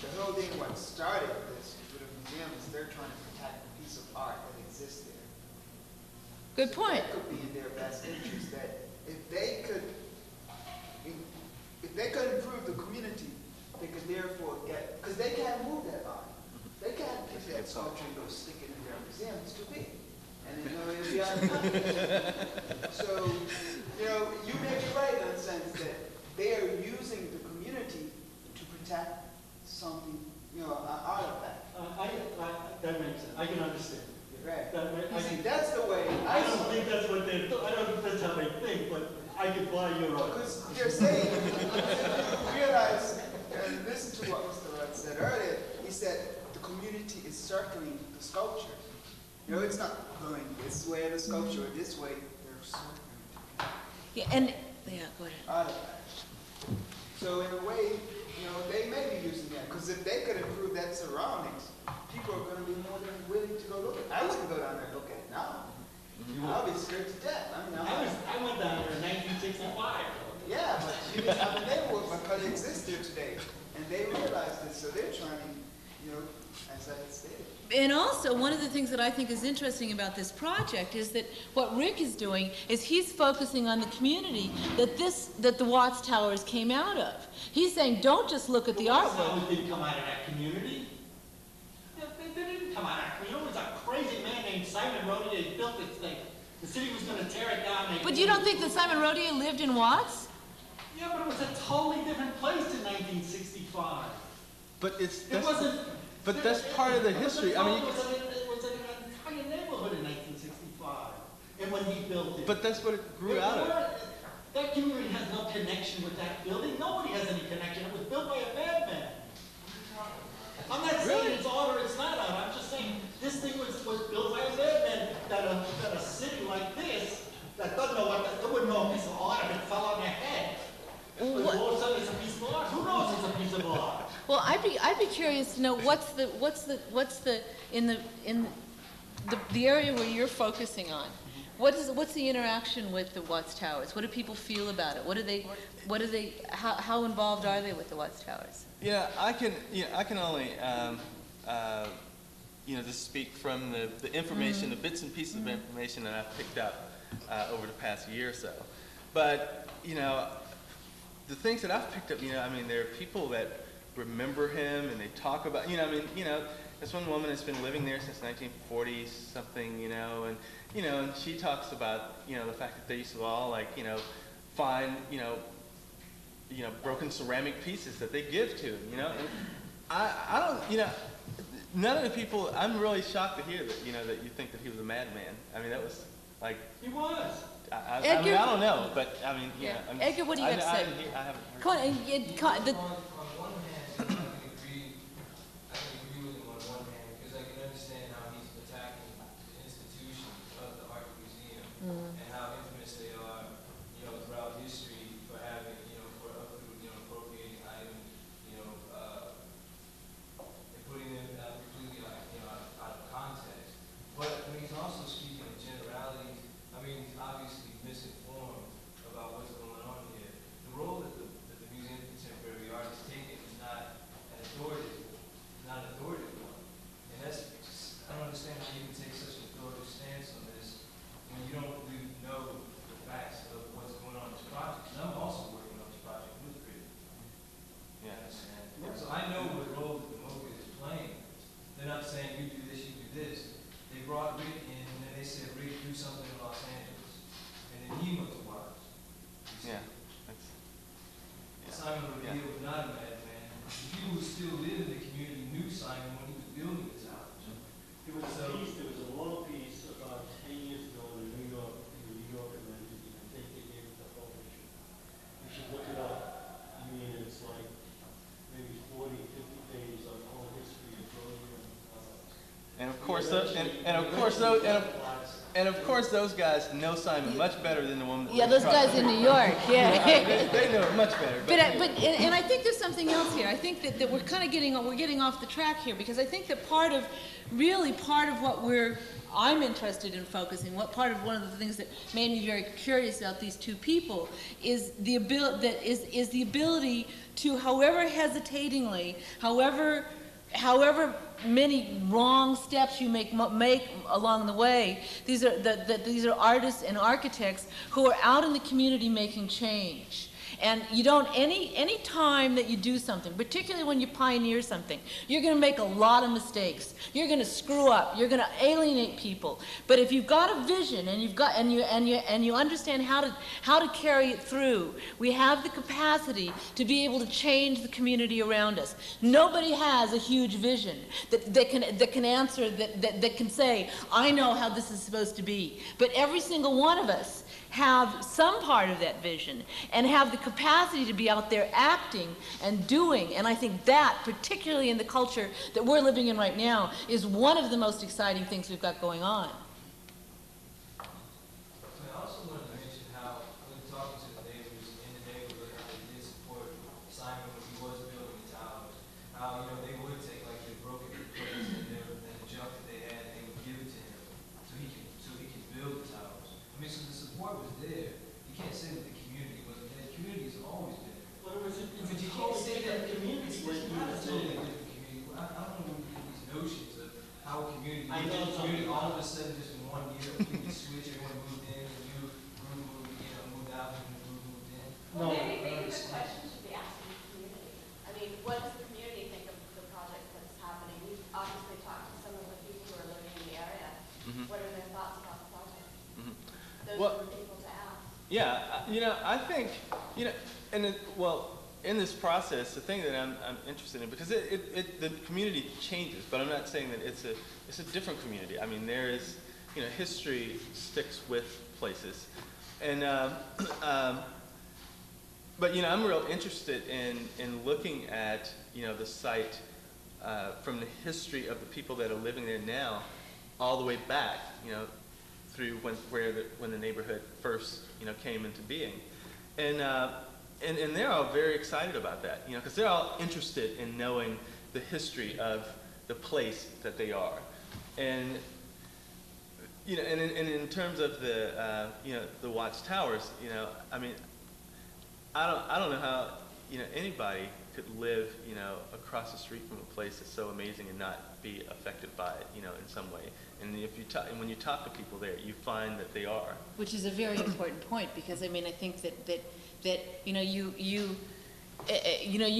Speaker 6: The whole thing, what started this with a museum is they're trying to protect a piece of art that exists there.
Speaker 1: Good point.
Speaker 6: That could be in their best interest, that if they could improve the community, they could therefore get, because they can't move that art. They can't pick that sculpture and go stick it in their museum. It's too big. And then, it'll be out of money. So, you may be right in the sense that they are using the community to protect something, an artifact.
Speaker 4: That makes sense. I can understand.
Speaker 6: Right.
Speaker 4: I
Speaker 6: See, that's the way
Speaker 4: I don't think that's what they. I don't think that's how they think, but I can buy your argument.
Speaker 6: Because they're saying, you realize, and listen to what Mr. Rudd said earlier, he said the community is circling the sculpture. It's not going this way, the sculpture, or this way, they're circling.
Speaker 1: Yeah, go ahead.
Speaker 6: Artifacts. So in a way, they may be using that, because if they could improve that surroundings, people are going to be more than willing to go look at it. I wouldn't go down there and look at it now. I'll be scared to death.
Speaker 4: I went down there in 1965.
Speaker 6: Yeah, but you didn't have a neighborhood because it exists here today. And they realized it, so they're trying, as I said.
Speaker 1: And also, one of the things that I think is interesting about this project is that what Rick is doing is he's focusing on the community that the Watts Towers came out of. He's saying, don't just look at the artwork.
Speaker 4: Towers didn't come out of that community. They didn't come out of that community. It was a crazy man named Simon Rodier built this thing. The city was going to tear it down.
Speaker 1: But you don't think that Simon Rodier lived in Watts?
Speaker 4: Yeah, but it was a totally different place in 1965.
Speaker 2: But
Speaker 4: But
Speaker 2: that's part of the history. I mean,
Speaker 4: it was an entire neighborhood in 1965, and when he built it.
Speaker 2: but that's what it grew out of.
Speaker 4: That community has no connection with that building. Nobody has any connection. It was built by a madman. I'm not saying it's art or it's not art. I'm just saying this thing was built by a madman. That a city like this that doesn't know that wouldn't know a piece of art if it fell on their head. But all of a sudden it's a piece of art. Who knows it's a piece of art?
Speaker 1: Well, I'd be curious to know what's the in the area where you're focusing on. What's the interaction with the Watts Towers? What do people feel about it? How involved are they with the Watts Towers?
Speaker 2: I can only just speak from the information, the bits and pieces of information that I've picked up over the past year or so. But the things that I've picked up, there are people that remember him and they talk about, there's one woman that's been living there since 1940 something, and she talks about, the fact that they used to all find, broken ceramic pieces that they give to him, and I don't, none of the people, I'm really shocked to hear that, that you think that he was a madman. I mean, that was like.
Speaker 4: He was.
Speaker 2: I don't know, but
Speaker 1: Yeah. Edgar, what do you have to say?
Speaker 2: I haven't heard.
Speaker 1: Come on,
Speaker 5: On one hand, I can agree with him on one hand, because I can understand how he's attacking the institution of the Art Museum and how infamous they are, throughout history for having, appropriating items, and putting them completely, out of context. But when he's also speaking in generalities, he's obviously misinformed about what's going on here. The role that the Museum of Contemporary Art is taking is not an authoritative one. And that's just, I don't understand how you can take such an authoritative stance on this when you don't really know the facts of what's going on in this project. And I'm also working on this project with Rick.
Speaker 2: Yeah.
Speaker 5: Understand? So I know what role that the MOCA is playing. They're not saying you do this, you do this. They brought Rick in and then they said,
Speaker 2: And of course, those guys know Simon much better than the woman. That
Speaker 1: Yeah, those guys in New York, yeah.
Speaker 2: they know it much better.
Speaker 1: And I think there's something else here. I think that we're kind of getting off the track here, because I think that part of what I'm interested in focusing, one of the things that made me very curious about these two people is the ability to, however hesitatingly, however many wrong steps you make along the way, these are artists and architects who are out in the community making change. And you don't, any time that you do something, particularly when you pioneer something, you're going to make a lot of mistakes. You're going to screw up. You're going to alienate people. But if you've got a vision and you understand how to carry it through, we have the capacity to be able to change the community around us. Nobody has a huge vision that can answer, that can say, I know how this is supposed to be. But every single one of us have some part of that vision and have the capacity to be out there acting and doing. And I think that, particularly in the culture that we're living in right now, is one of the most exciting things we've got going on.
Speaker 5: I also wanted to mention how, when talking to the neighbors in the neighborhood, how they did support Simon when he was building the towers. How, they would take like the broken plates and the junk that they had, and they would give it to him so he could build the towers. I mean, so the support was there. You can't say that the community wasn't there. The community has always been there.
Speaker 4: But it was,
Speaker 5: But you can't say that the community
Speaker 4: was
Speaker 5: was not a totally different community. I don't know where we get these notions of how a community, all of a sudden just in 1 year, we switch, everyone moved in, and you moved out, and you moved in.
Speaker 4: No.
Speaker 7: Maybe the question should be asked in the community. I mean, what does the community think of the project that's happening? We've obviously talked to some of the people who are living in the area. What are their thoughts about the project? Those are the people to ask.
Speaker 2: Yeah, I think, in this process, the thing that I'm interested in, because the community changes, but I'm not saying that it's a different community. I mean, there is, history sticks with places, and but I'm real interested in looking at the site from the history of the people that are living there now, all the way back, through when the neighborhood first came into being, and they're all very excited about that, because they're all interested in knowing the history of the place that they are, and and in terms of the the Watchtowers, I mean, I don't know how anybody could live across the street from a place that's so amazing and not be affected by it in some way. And when you talk to people there, you find that they are. Which
Speaker 1: is a very important point, because I mean, I think that you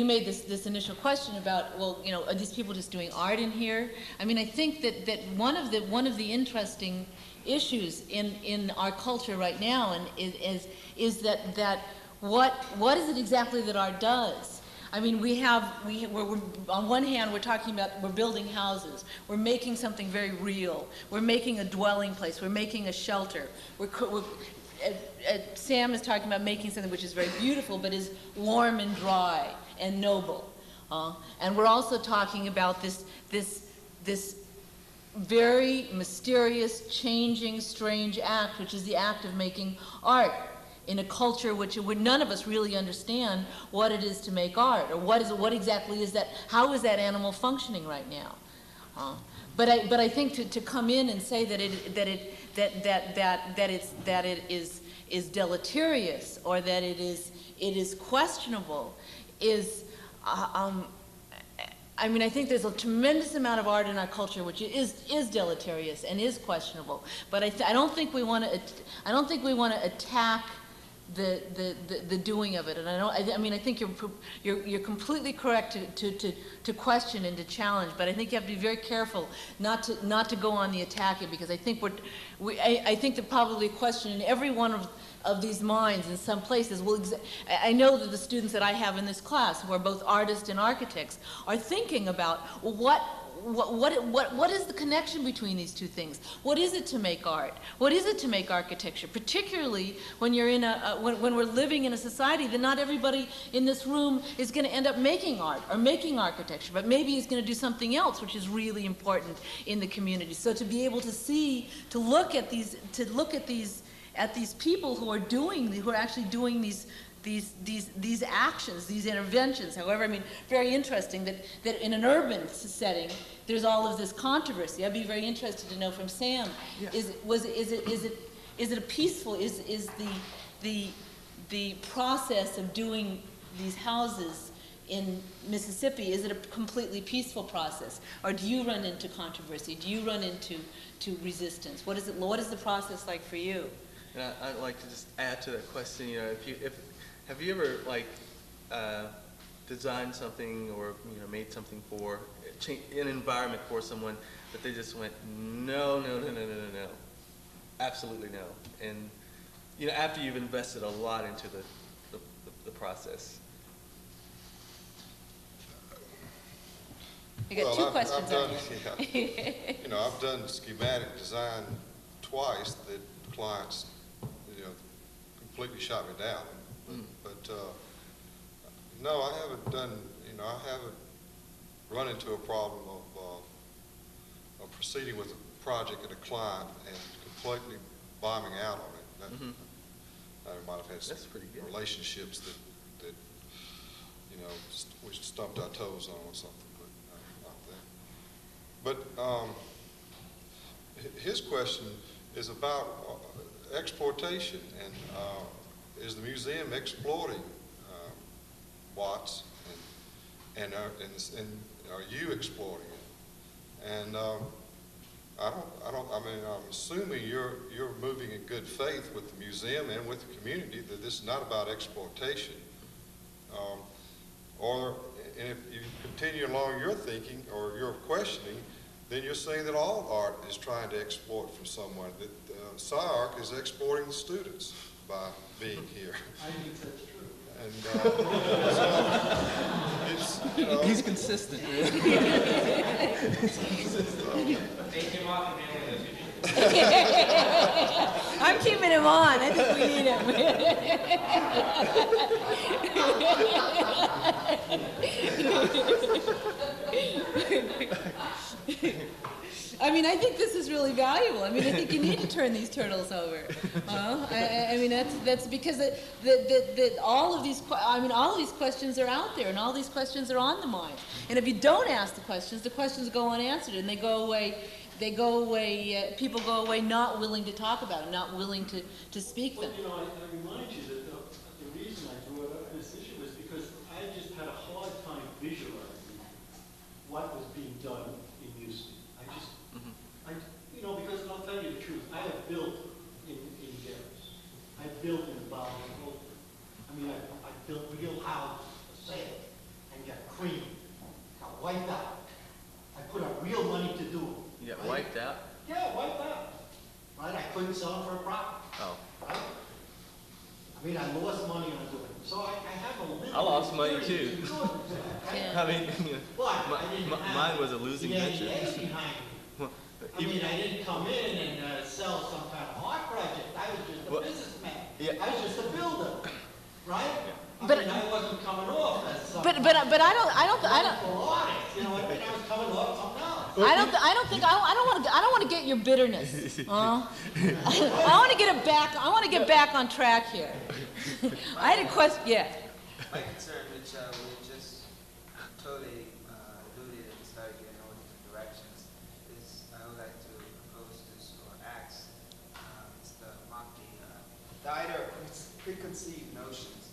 Speaker 1: made this initial question about, well, are these people just doing art in here? I mean, I think that one of the interesting issues in our culture right now is that what is it exactly that art does? I mean, we're on one hand, we're talking about, we're building houses, we're making something very real, we're making a dwelling place, we're making a shelter. Sam is talking about making something which is very beautiful, but is warm and dry and noble. And we're also talking about this very mysterious, changing, strange act, which is the act of making art, in a culture where none of us really understand what it is to make art, or what exactly is that, how is that animal functioning right now? But I think to come in and say that it is deleterious, or that it is questionable, is I mean, I think there's a tremendous amount of art in our culture which is deleterious and is questionable. But I don't think we want to attack the doing of it, and I mean, I think you're completely correct to question and to challenge, but I think you have to be very careful not to go on the attacking, because I think I think that probably a question in every one of these minds in some places will. I know that the students that I have in this class, who are both artists and architects, are thinking about, well, what is the connection between these two things? What is it to make art? What is it to make architecture? Particularly when you're in when we're living in a society that not everybody in this room is going to end up making art or making architecture, but maybe is going to do something else which is really important in the community. So to be able to see, to look at these people who are actually doing these actions, these interventions. However, I mean, very interesting that in an urban setting, there's all of this controversy. I'd be very interested to know from Sam,
Speaker 2: Yes.
Speaker 1: is it a peaceful, is the process of doing these houses in Mississippi, is it a completely peaceful process? Or do you run into controversy? Do you run into resistance? What is the process like for you?
Speaker 2: And I'd like to just add to that question, have you ever designed something or made something for an environment for someone that they just went no, absolutely no, and after you've invested a lot into the process.
Speaker 1: You got two questions.
Speaker 3: I've done schematic design twice that clients, completely shot me down. But no, I haven't done, I haven't run into a problem of proceeding with a project at a client and completely bombing out on it. I might have had some relationships that we stumped our toes on or something, but not that. But his question is about exportation, and is the museum exploiting Watts, and are you exploiting it? And I'm assuming you're moving in good faith with the museum and with the community that this is not about exploitation. Or if you continue along your thinking or your questioning, then you're saying that all art is trying to exploit from someone, that SCI-Arc is exporting the students by being here.
Speaker 4: I think that's true.
Speaker 3: And so
Speaker 2: He's consistent.
Speaker 1: I'm keeping him on. I think we need him. I mean, I think this is really valuable. I mean, I think you need to turn these turtles over. I mean, that's because that all of these questions are out there, and all these questions are on the mind. And if you don't ask the questions go unanswered, and they go away. People go away not willing to talk about it, not willing to speak them.
Speaker 4: Well, I remind you that the reason I drew up this issue was because I just had a hard time visualizing what was being done in Houston. Because I'll tell you the truth, I have built in Garris. I've built in the bottom of the boat. I mean, I built real houses for sale and got creamed, got wiped out. I put up real money to do it.
Speaker 2: You got wiped out?
Speaker 4: Yeah, wiped out. Right? I couldn't sell them for a profit.
Speaker 2: Oh.
Speaker 4: Right? I mean, I lost money on doing it. So I have a little.
Speaker 2: I lost money too.
Speaker 1: Yeah.
Speaker 2: I mean, mine was a losing venture.
Speaker 4: I mean, I didn't come in and sell some kind of art project. I was just a businessman.
Speaker 2: Yeah.
Speaker 4: I was just a builder, right?
Speaker 1: But
Speaker 4: I wasn't coming off as some
Speaker 1: but I don't
Speaker 4: wonderful artist. You know what I mean? I was coming off something else.
Speaker 1: I don't want to get your bitterness. I want to get it back. I want to get back on track here. I had a question. Yeah.
Speaker 8: My concern, which we just totally alluded and started getting all different directions, is I would like to propose this or ask Mr. Mockbee. The idea of preconceived notions.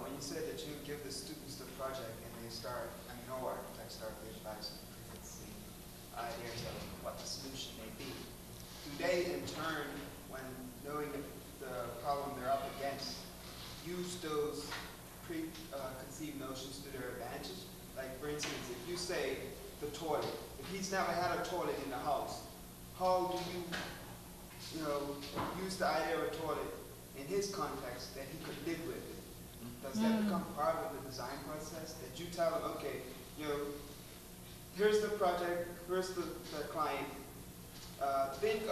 Speaker 8: When you said that you give the students the project and they start, no architects start with advice and preconceived ideas of what the solution may be. Do they, in turn, when knowing the problem they're up against, use those preconceived notions to their advantage? Like, for instance, if you say the toilet, if he's never had a toilet in the house, how do you use the idea of a toilet in his context that he could live with it? Does that become part of the design process? That you tell him, okay,
Speaker 6: here's the project, here's the client. Think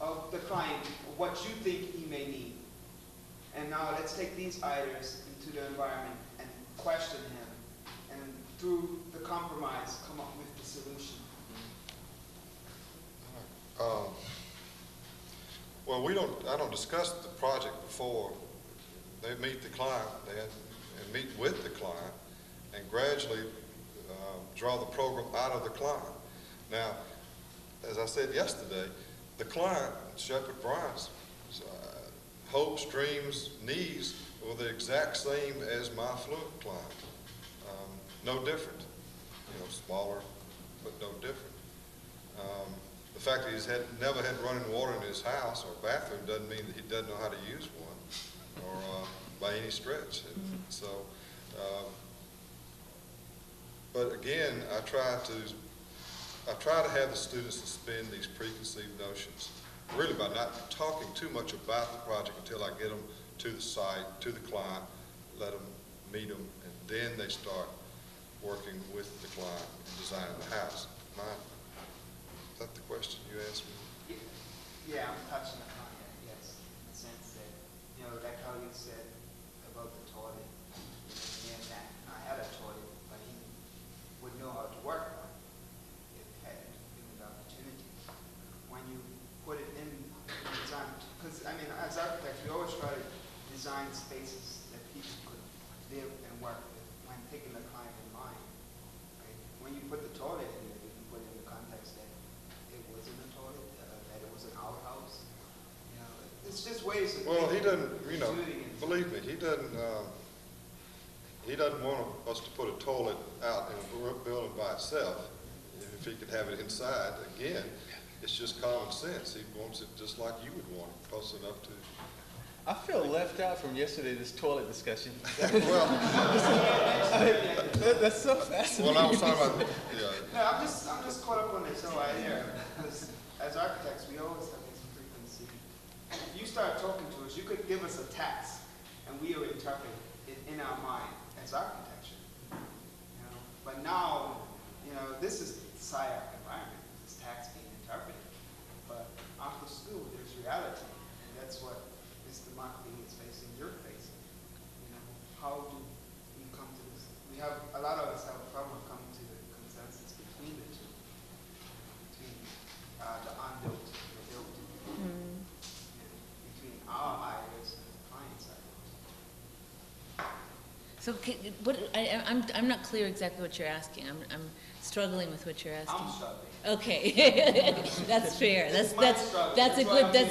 Speaker 6: of the client, what you think he may need. And now let's take these items into the environment and question him. And through the compromise, come up with the solution.
Speaker 3: Well, I don't discuss the project before they meet the client and meet with the client and gradually draw the program out of the client. Now, as I said yesterday, the client, Shepherd Bryant's hopes, dreams, needs were the exact same as my affluent client. No different. Smaller, but no different. The fact that he's never had running water in his house or bathroom doesn't mean that he doesn't know how to use one, or by any stretch. And so, but again, I try to have the students suspend these preconceived notions, really by not talking too much about the project until I get them to the site, to the client, let them meet them, and then they start working with the client and designing the house. Is that the question you asked me?
Speaker 6: Yeah, I'm touching upon that, yes. In the sense that, like how you said about the toilet. That I had a toilet, but he would know how to work on it if he had given the opportunity. When you put it in design, because as architects, we always try to design spaces that people could live and work with when taking the client in mind. Right? When you put the toilet in there, you can put it in the context that it wasn't a toilet, that it was an outhouse. It's just ways of.
Speaker 3: Well, he doesn't. Believe me, he doesn't. He doesn't want us to put a toilet out in a building by itself. If he could have it inside, again, it's just common sense. He wants it just like you would want it, close enough to.
Speaker 2: I feel left out from yesterday, this toilet discussion.
Speaker 3: Well,
Speaker 2: that's so fascinating.
Speaker 3: well, I was talking about,
Speaker 6: No, I'm just caught up on this whole idea, because as architects, we always have this frequency. If you start talking to us, you could give us a task, and we will interpret it in our mind as architecture. But now, this is SCI-Arc environment. This task being interpreted. But after school, there's reality, and that's what Mr. Mockbee is facing, you're facing. How do we come to this? A lot of us have a problem coming to the consensus between the two, between the unbuilt and the built, between our ideas and the client's ideas.
Speaker 1: So I'm not clear exactly what you're asking. I'm struggling with what you're asking.
Speaker 6: I'm struggling.
Speaker 1: Okay, that's fair. That's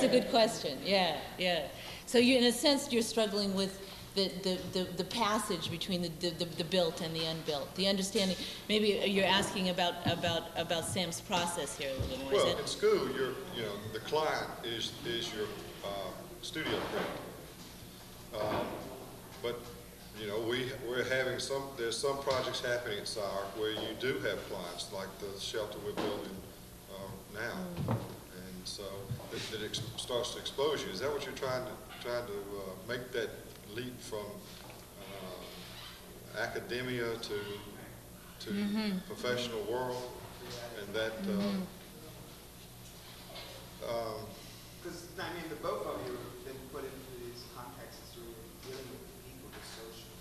Speaker 1: a good question. Yeah. So you, in a sense, you're struggling with the passage between the built and the unbuilt. The understanding. Maybe you're asking about Sam's process here a little bit more.
Speaker 3: well, in school, the client is your studio client. But we're having there's some projects happening at SCI-Arc where you do have clients, like the shelter we're building now, and so it starts to expose you. Is that what you're trying to make that leap from academia to professional world, and that?
Speaker 6: Because the both of you have been put into these contexts through dealing with people, the social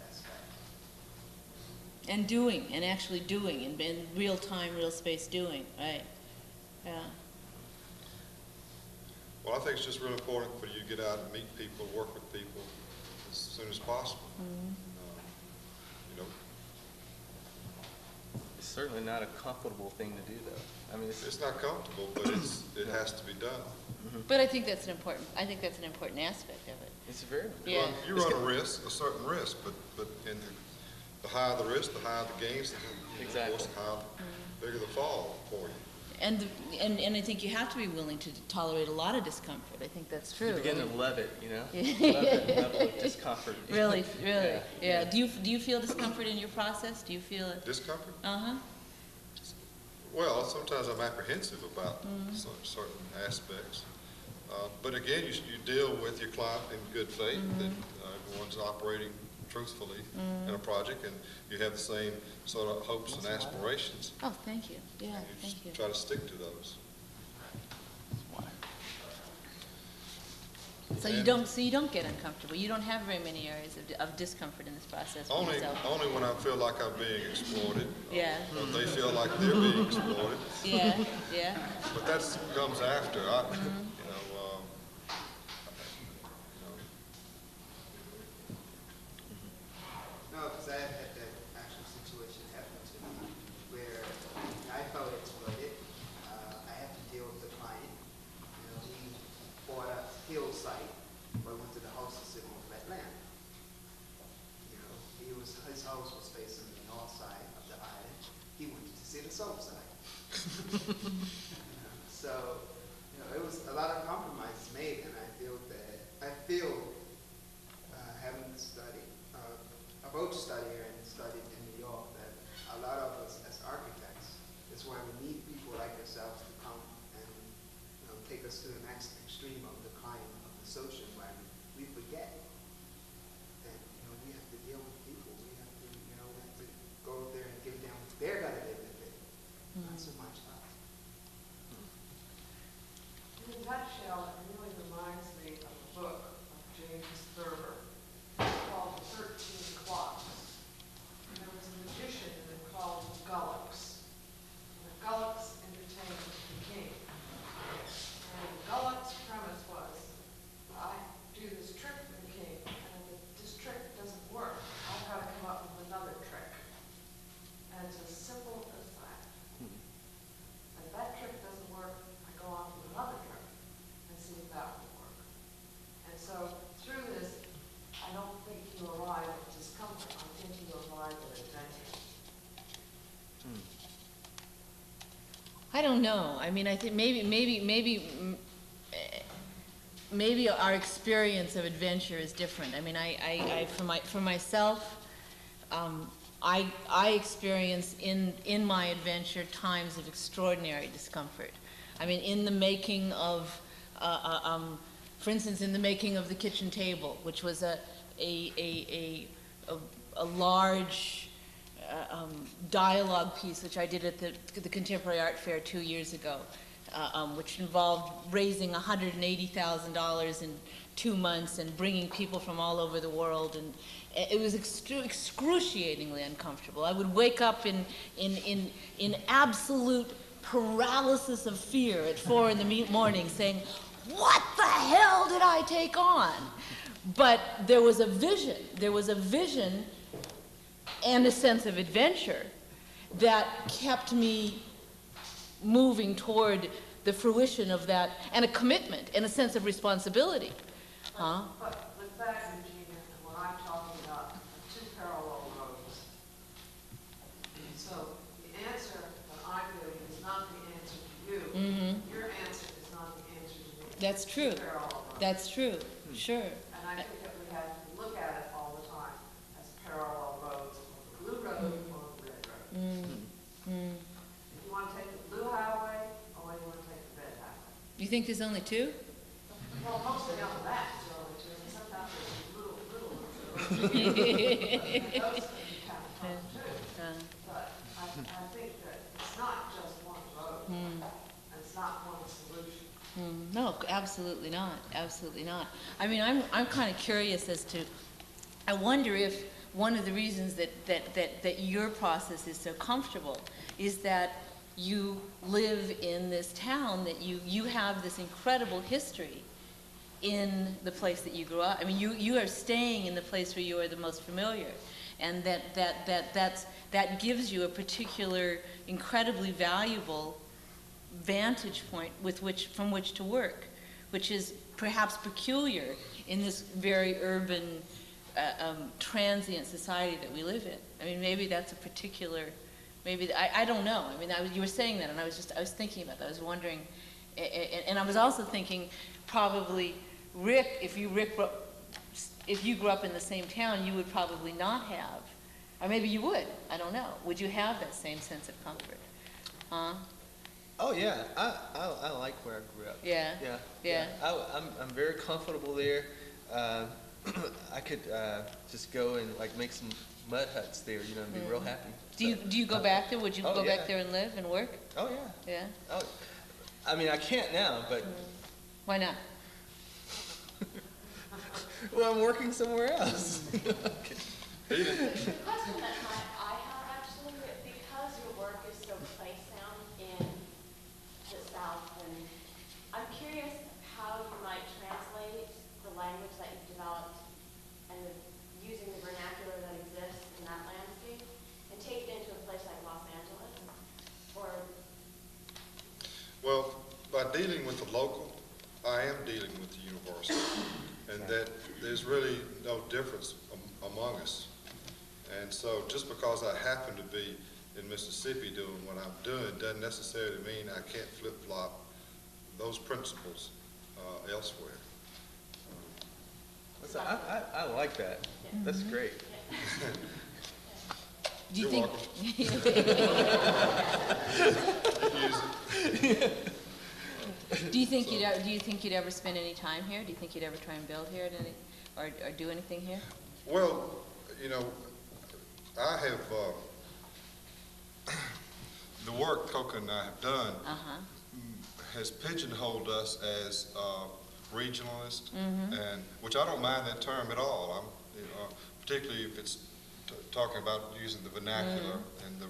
Speaker 6: aspect.
Speaker 1: And actually doing, in real time, real space doing, right? Yeah.
Speaker 3: Well, I think it's just real important for you to get out and meet people, work with people as soon as possible.
Speaker 2: It's certainly not a comfortable thing to do, though.
Speaker 3: It's not comfortable, but it has to be done.
Speaker 1: But I think that's an important aspect of it.
Speaker 2: It's very.
Speaker 1: Yeah.
Speaker 3: Well, you run a certain risk, but in the higher the risk, the higher the gains,
Speaker 2: Exactly.
Speaker 3: of course, the higher, bigger the fall for you.
Speaker 1: And I think you have to be willing to tolerate a lot of discomfort. I think that's true.
Speaker 2: You begin to love it, Love that level of discomfort.
Speaker 1: Really, yeah. Do you feel discomfort in your process? Do you feel it?
Speaker 3: Discomfort?
Speaker 9: Well, sometimes I'm apprehensive about certain aspects. But again, you deal with your client in good faith, that everyone's operating
Speaker 3: truthfully in a project, and you have the same sort of hopes and aspirations.
Speaker 1: Oh, thank you. Yeah,
Speaker 3: And
Speaker 1: thank you.
Speaker 3: try to stick to those.
Speaker 1: So you don't get uncomfortable. You don't have very many areas of discomfort in this process for
Speaker 3: Only
Speaker 1: yourself.
Speaker 3: when I feel like I'm being exploited.
Speaker 1: Yeah.
Speaker 3: Or they feel like they're being exploited.
Speaker 1: Yeah, yeah.
Speaker 3: But that comes after.
Speaker 8: No, because I had that actual situation happen to me where I felt exploited. I had to deal with the client. He bought a hillsite, but went to the house to sit on flat land. His house was facing the north side of the island. He wanted to see the south side. So, it was a lot of compromises made, and I feel having studied, about to study here and studied in New York, that a lot of us as architects, is why we need people like yourselves to come and take us to the next extreme of the kind of the social environment. We forget that we have to deal with people. We have to go there and give them what they're gonna live with it, not so much us.
Speaker 10: In a nutshell, it really reminds me of a book of James Thurber called The 13 Clocks. And there was a magician in it called Gullux. And the Gullux entertained the king. And Gullux' premise was, I do this trick for the king, and if this trick doesn't work, I've got to come up with another trick. And it's as simple as that. And if that trick doesn't work, I go on to another trick and see if that will work. And so through this, I don't think you arrive at discomfort. I think you arrive at adventure.
Speaker 1: I don't know. I mean, I think maybe our experience of adventure is different. I mean, for myself, I experience in my adventure times of extraordinary discomfort. I mean, in the making of, for instance, in the making of the kitchen table, which was a large dialogue piece which I did at the Contemporary Art Fair 2 years ago, which involved raising $180,000 in 2 months and bringing people from all over the world, and it was excruciatingly uncomfortable. I would wake up in absolute paralysis of fear at 4 in the morning saying, what the hell did I take on? But there was a vision and a sense of adventure that kept me moving toward the fruition of that, and a commitment and a sense of responsibility. Huh?
Speaker 10: But with that, Eugenia, and what I'm talking about are two parallel roads. So the answer that I'm giving is not the answer to you.
Speaker 1: Mm-hmm.
Speaker 10: Your answer is not the answer to me.
Speaker 1: That's true.
Speaker 10: Two parallel roads.
Speaker 1: That's true. Sure.
Speaker 10: And I think that we have to look at it all the time as parallel roads, or the blue road or the red road.
Speaker 1: Mm.
Speaker 10: If you want to take the blue highway, or you want to take the red highway.
Speaker 1: You think there's only two?
Speaker 10: Well, mostly on that, so sometimes there's little roads. Those can be kind of fun too. But I think that it's not just one road, and it's not one solution.
Speaker 1: No, absolutely not. Absolutely not. I mean, I'm kind of curious as to, I wonder if one of the reasons that your process is so comfortable is that you live in this town, that you have this incredible history in the place that you grew up. I mean, you are staying in the place where you are the most familiar, and that gives you a particular, incredibly valuable vantage point from which to work, which is perhaps peculiar in this very urban, transient society that we live in. I mean, maybe that's a particular, I don't know. I mean, you were saying that, and I was thinking about that. I was wondering, and I was also thinking, probably Rick, if you grew up in the same town, you would probably not have, or maybe you would. I don't know. Would you have that same sense of comfort? Huh?
Speaker 2: Oh yeah, I like where I grew up.
Speaker 1: Yeah.
Speaker 2: Yeah. I'm very comfortable there. I could just go and like make some mud huts there, you know, and be real happy.
Speaker 1: Do you go back there? Would you
Speaker 2: Oh,
Speaker 1: go
Speaker 2: yeah.
Speaker 1: back there and live and work?
Speaker 2: Oh, yeah.
Speaker 1: Yeah?
Speaker 2: Oh, I mean, I can't now, but,
Speaker 1: Why not?
Speaker 2: well, I'm working somewhere else.
Speaker 7: The question that I have actually, because your work is so place-bound in the South, and I'm curious how you might translate the language that you've developed and using the vernacular that exists in that landscape and take it into a place like Los Angeles, or
Speaker 3: Well, by dealing with the local, I am dealing with the university, and that there's really no difference among us. And so just because I happen to be in Mississippi doing what I'm doing doesn't necessarily mean I can't flip-flop those principles elsewhere.
Speaker 2: So I like that. That's great.
Speaker 1: Do you
Speaker 3: You're
Speaker 1: think? Do you think you'd ever spend any time here? Do you think you'd ever try and build here at any, or do anything here?
Speaker 3: Well, you know, I have, the work Coca and I have done has pigeonholed us as regionalist, and which I don't mind that term at all. Particularly if it's talking about using the vernacular in the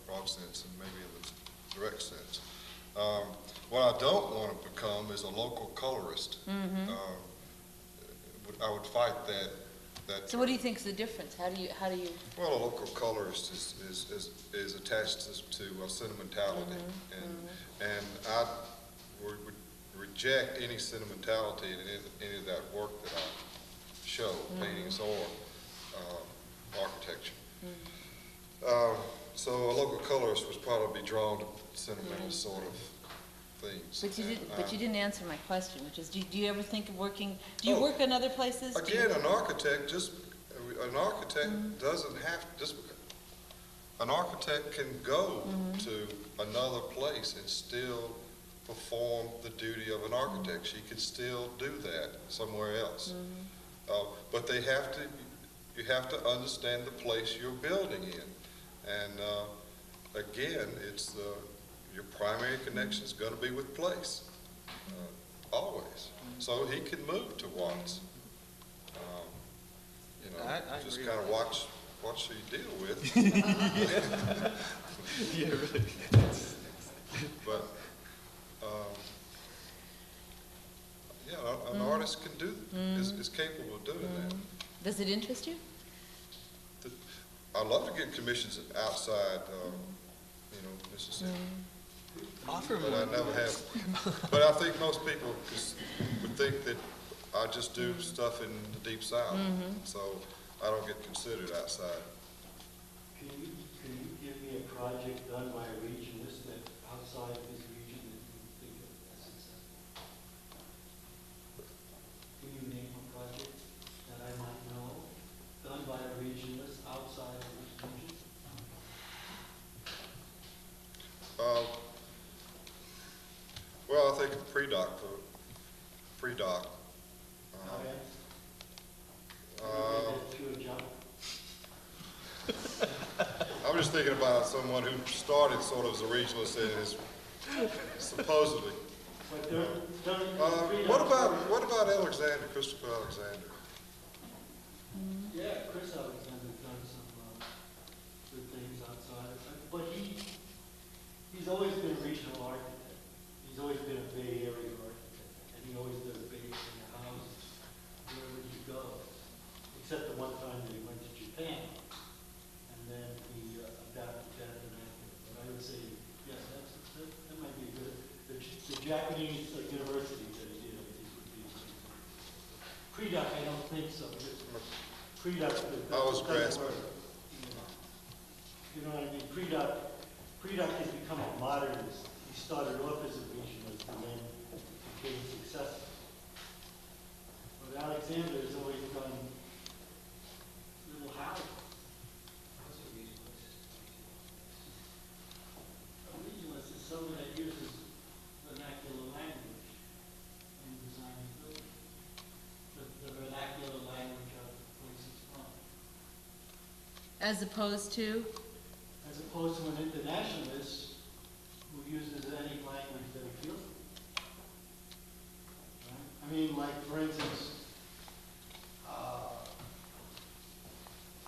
Speaker 3: broad sense and maybe in the direct sense. What I don't want to become is a local colorist. I would fight that.
Speaker 1: So what do you think is the difference? How do you?
Speaker 3: Well, a local colorist is attached to sentimentality, and I would reject any sentimentality in any of that work that I show, paintings or architecture. So a local colorist would probably be drawn to sentimental sort of things.
Speaker 1: But you didn't answer my question, which is, do you ever think of working? Do you work in other places?
Speaker 3: Again, an architect doesn't have an architect can go to another place and still perform the duty of an architect. She can still do that somewhere else. But you have to understand the place you're building in. And again, it's your primary connection is going to be with place, always. So he can move to Watts.
Speaker 2: I
Speaker 3: just
Speaker 2: agree
Speaker 3: kind of
Speaker 2: with
Speaker 3: watch who you deal with.
Speaker 2: Yeah, really.
Speaker 3: But an artist can do is capable of doing that.
Speaker 1: Does it interest you?
Speaker 3: I love to get commissions outside, Mississippi.
Speaker 2: Offer
Speaker 3: But
Speaker 2: me
Speaker 3: I
Speaker 2: one.
Speaker 3: never have. But I think most people would think that I just do stuff in the Deep South, so I don't get considered outside.
Speaker 4: Can you give me a project done by a regionalist that outside of this region that you think of as successful? Can you name a project that I might know done by a regionalist outside of this region?
Speaker 3: Well, I think of pre-doc. I'm just thinking about someone who started sort of as a regionalist and is supposedly.
Speaker 4: But during
Speaker 3: What about Alexander, Christopher Alexander?
Speaker 4: Yeah, Chris Alexander's done some good things outside, but he's always been a regional architect. He's always been a Bay Area architect, and he always does base in the houses wherever he goes, except the one time that he went to Japan, and then he adapted that vernacular. But I would say, yes, that might be good. The Japanese university that he did, I think, would be pre-doc. I don't think so. Pre-doc.
Speaker 3: I was grasping.
Speaker 4: You know what I mean? Pre-doc has become a modernist. He started off as a regionalist and then became successful. But Alexander has always done little houses.
Speaker 5: What's a regionalist?
Speaker 4: A regionalist is someone that uses vernacular language in designing buildings. The vernacular
Speaker 1: As opposed to?
Speaker 4: As opposed to an internationalist who uses any language that he feels like. Right? I mean, like, for instance,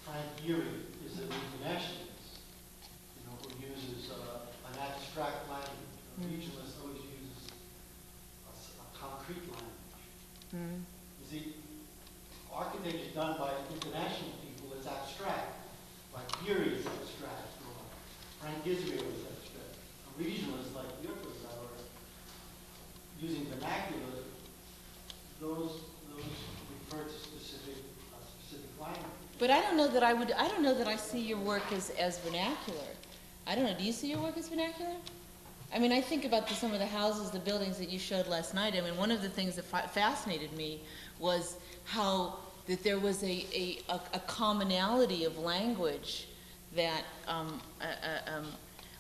Speaker 4: Frank Gehry is an internationalist, who uses an abstract language. A regionalist always uses a concrete language. You see, architecture done by international people is abstract. Like Gehry is abstract, or Frank Israel is abstract. A regionalist like Yurko are using vernacular, those refer to specific language.
Speaker 1: But I don't know that I see your work as vernacular. I don't know, do you see your work as vernacular? I mean, I think about some of the houses, the buildings that you showed last night. I mean, one of the things that fascinated me was how that there was a commonality of language that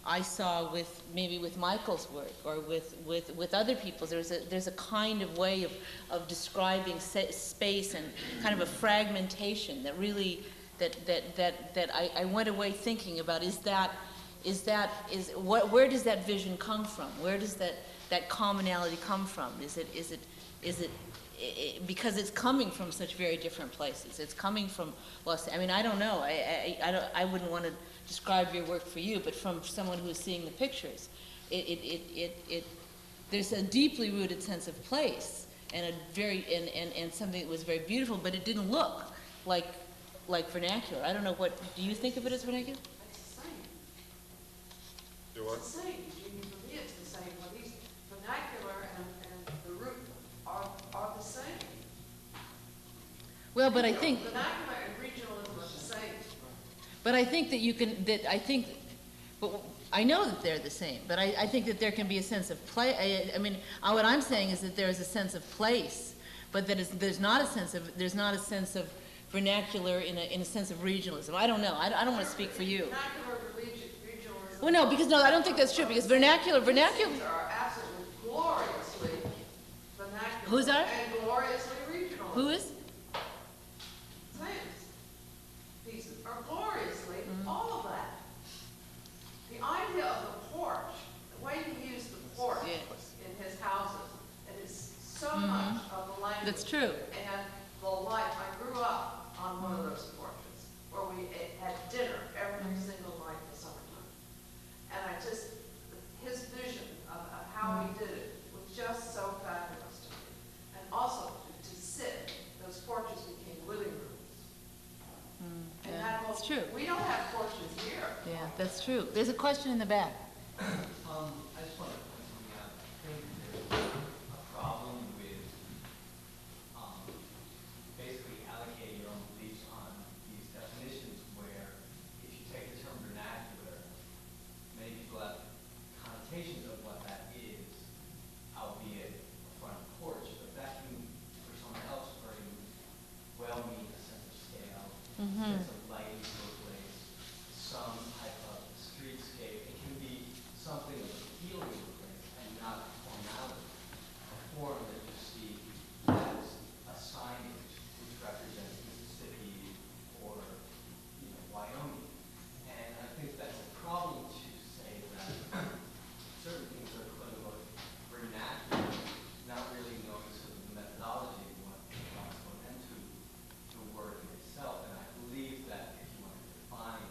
Speaker 1: I saw maybe with Michael's work or with other people's. There's a kind of way of describing space and kind of a fragmentation that really that I went away thinking about. Where does that vision come from? Where does that commonality come from? Is it because it's coming from such very different places. It's coming from I mean, I don't know. I wouldn't want to describe your work for you, but from someone who's seeing the pictures, there's a deeply rooted sense of place and and something that was very beautiful, but it didn't look like vernacular. I don't know do you think of it as vernacular?
Speaker 10: It's the same.
Speaker 3: Do what?
Speaker 10: It's the same. For me, it's the same. Well, these vernacular and the root are the same.
Speaker 1: Well, but I think.
Speaker 10: Vernacular and regionalism are the same.
Speaker 1: But I think that but I know that they're the same, but I think that there can be a sense of play. I mean, what I'm saying is that there is a sense of place, but that there's not a sense of vernacular in a sense of regionalism. I don't know. I don't want to speak for you.
Speaker 10: Vernacular regionalism.
Speaker 1: Well, no, because I don't think that's true, because vernacular.
Speaker 10: These are absolutely gloriously vernacular.
Speaker 1: Who's are?
Speaker 10: And gloriously regional.
Speaker 1: Who is?
Speaker 10: Pieces are gloriously all of that. The idea of the porch, the way he used the porch in his houses, it is so much of the language.
Speaker 1: That's true.
Speaker 10: And the life. I grew up on one of those porches where we had dinner every single night in the summertime. And his vision of how he did it was just so fabulous to me. And also to sit, those porches became living rooms. And that
Speaker 1: That's true.
Speaker 10: We don't have porches here.
Speaker 1: Yeah, that's true. There's a question in the back.
Speaker 5: I just want to point something out. I think there's a problem with basically allocating your own beliefs on these definitions where if you take the term vernacular, many people have connotations of what that is, albeit a front porch, but that can, for someone else, very well mean a sense of scale, a sense of lighting to a place, some type of streetscape. It can be something of a feeling of a place and not a formality, a form that you see as a signage which represents Mississippi or Wyoming. And I think that's a problem to say that certain things are quote unquote vernacular, not really knowing sort of the methodology of what went into the word in itself. And I believe that if you want to define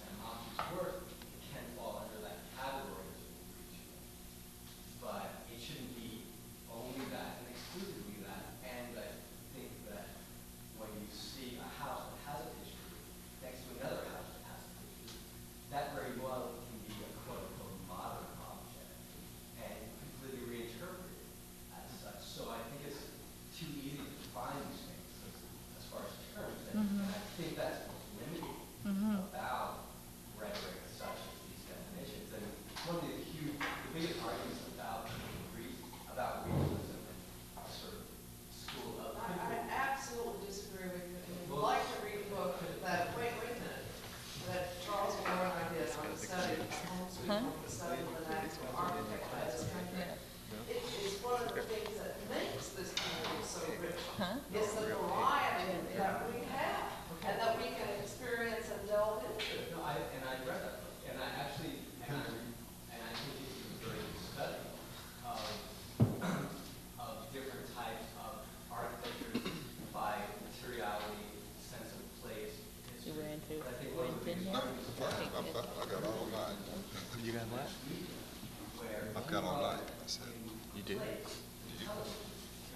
Speaker 5: Samuel Mockbee's work, it can fall under that category as a regional. But it shouldn't be only that and exclusively that. And I think that when you see a house that has a history next to another house that has a history, that very well can be a quote-unquote modern object and completely reinterpreted as such. So I think it's too easy to define these things as far as terms. And I think that's what's limiting about rhetoric such as these definitions. And one of the biggest arguments about regionalism and sort of school of
Speaker 10: I absolutely disagree with you. And I'd like to read a book that, wait a minute, that Charles Moore and I did on the study, the study of vernacular architecture as a country. It is one of the things that makes this community so rich. Is the variety that we have and that we can experience
Speaker 1: who
Speaker 5: I think one of
Speaker 1: went
Speaker 5: the
Speaker 1: in
Speaker 5: biggest
Speaker 1: there.
Speaker 5: arguments
Speaker 3: I got all night.
Speaker 2: You got what?
Speaker 5: where
Speaker 3: I've got all night, I said.
Speaker 2: You do?
Speaker 5: you're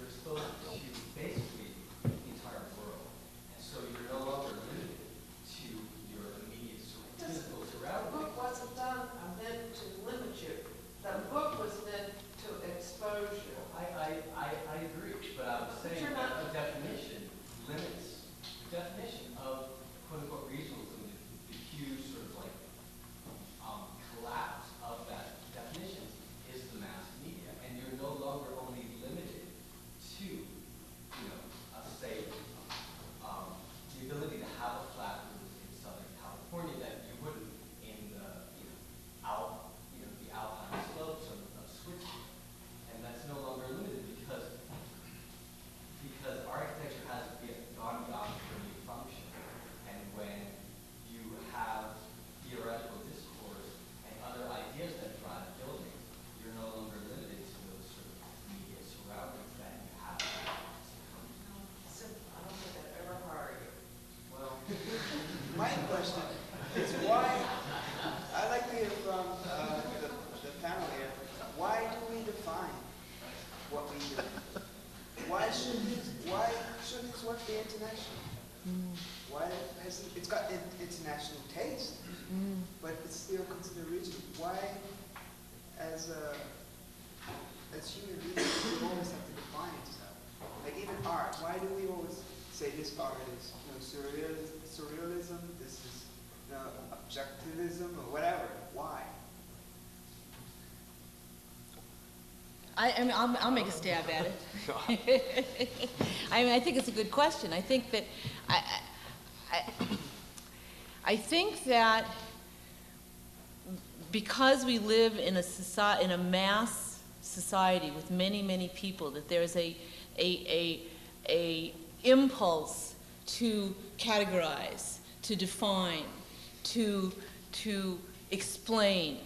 Speaker 5: exposed to basically the entire world. And so you're no longer limited to your immediate physical
Speaker 10: The
Speaker 5: surroundings.
Speaker 10: book wasn't done meant to limit you. The book was meant to expose you.
Speaker 5: I agree, but I was
Speaker 10: But
Speaker 5: saying
Speaker 10: you're
Speaker 5: that
Speaker 10: not-
Speaker 5: a definition limits, the definition of quote-unquote regionalism, the huge sort of like collapse of that definition is the mass media, and you're no longer only limited to, say, the ability to have a flat roof in Southern California that you wouldn't in the, the alpine slopes of Switzerland. And that's no longer limited because architecture has gone beyond purely function. And when you have theoretical discourse and other ideas that drive buildings, you're no longer limited to those sort of immediate surroundings that you have.
Speaker 10: I don't think I've ever heard you.
Speaker 5: Well,
Speaker 6: My question is why, I'd like to hear from the panel here, why do we define what we do? Why shouldn't this work be international? Why hasn't, it's got international taste, but it's still considered regional. Why, as human beings, we always have to define stuff? Like even art, why do we always say this art is surrealism, this is objectivism, or whatever? Why?
Speaker 1: I'll make a stab at it. I think it's a good question. I think that I think that because we live in a mass society with many people, that there's a impulse to categorize, to define, to explain.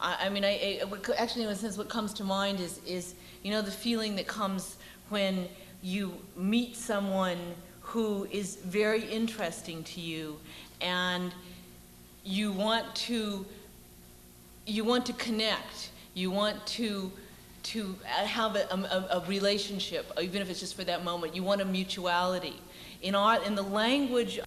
Speaker 1: Actually, in a sense, what comes to mind is the feeling that comes when you meet someone who is very interesting to you, and you want to connect, you want to have a relationship, even if it's just for that moment. You want a mutuality. In art, in the language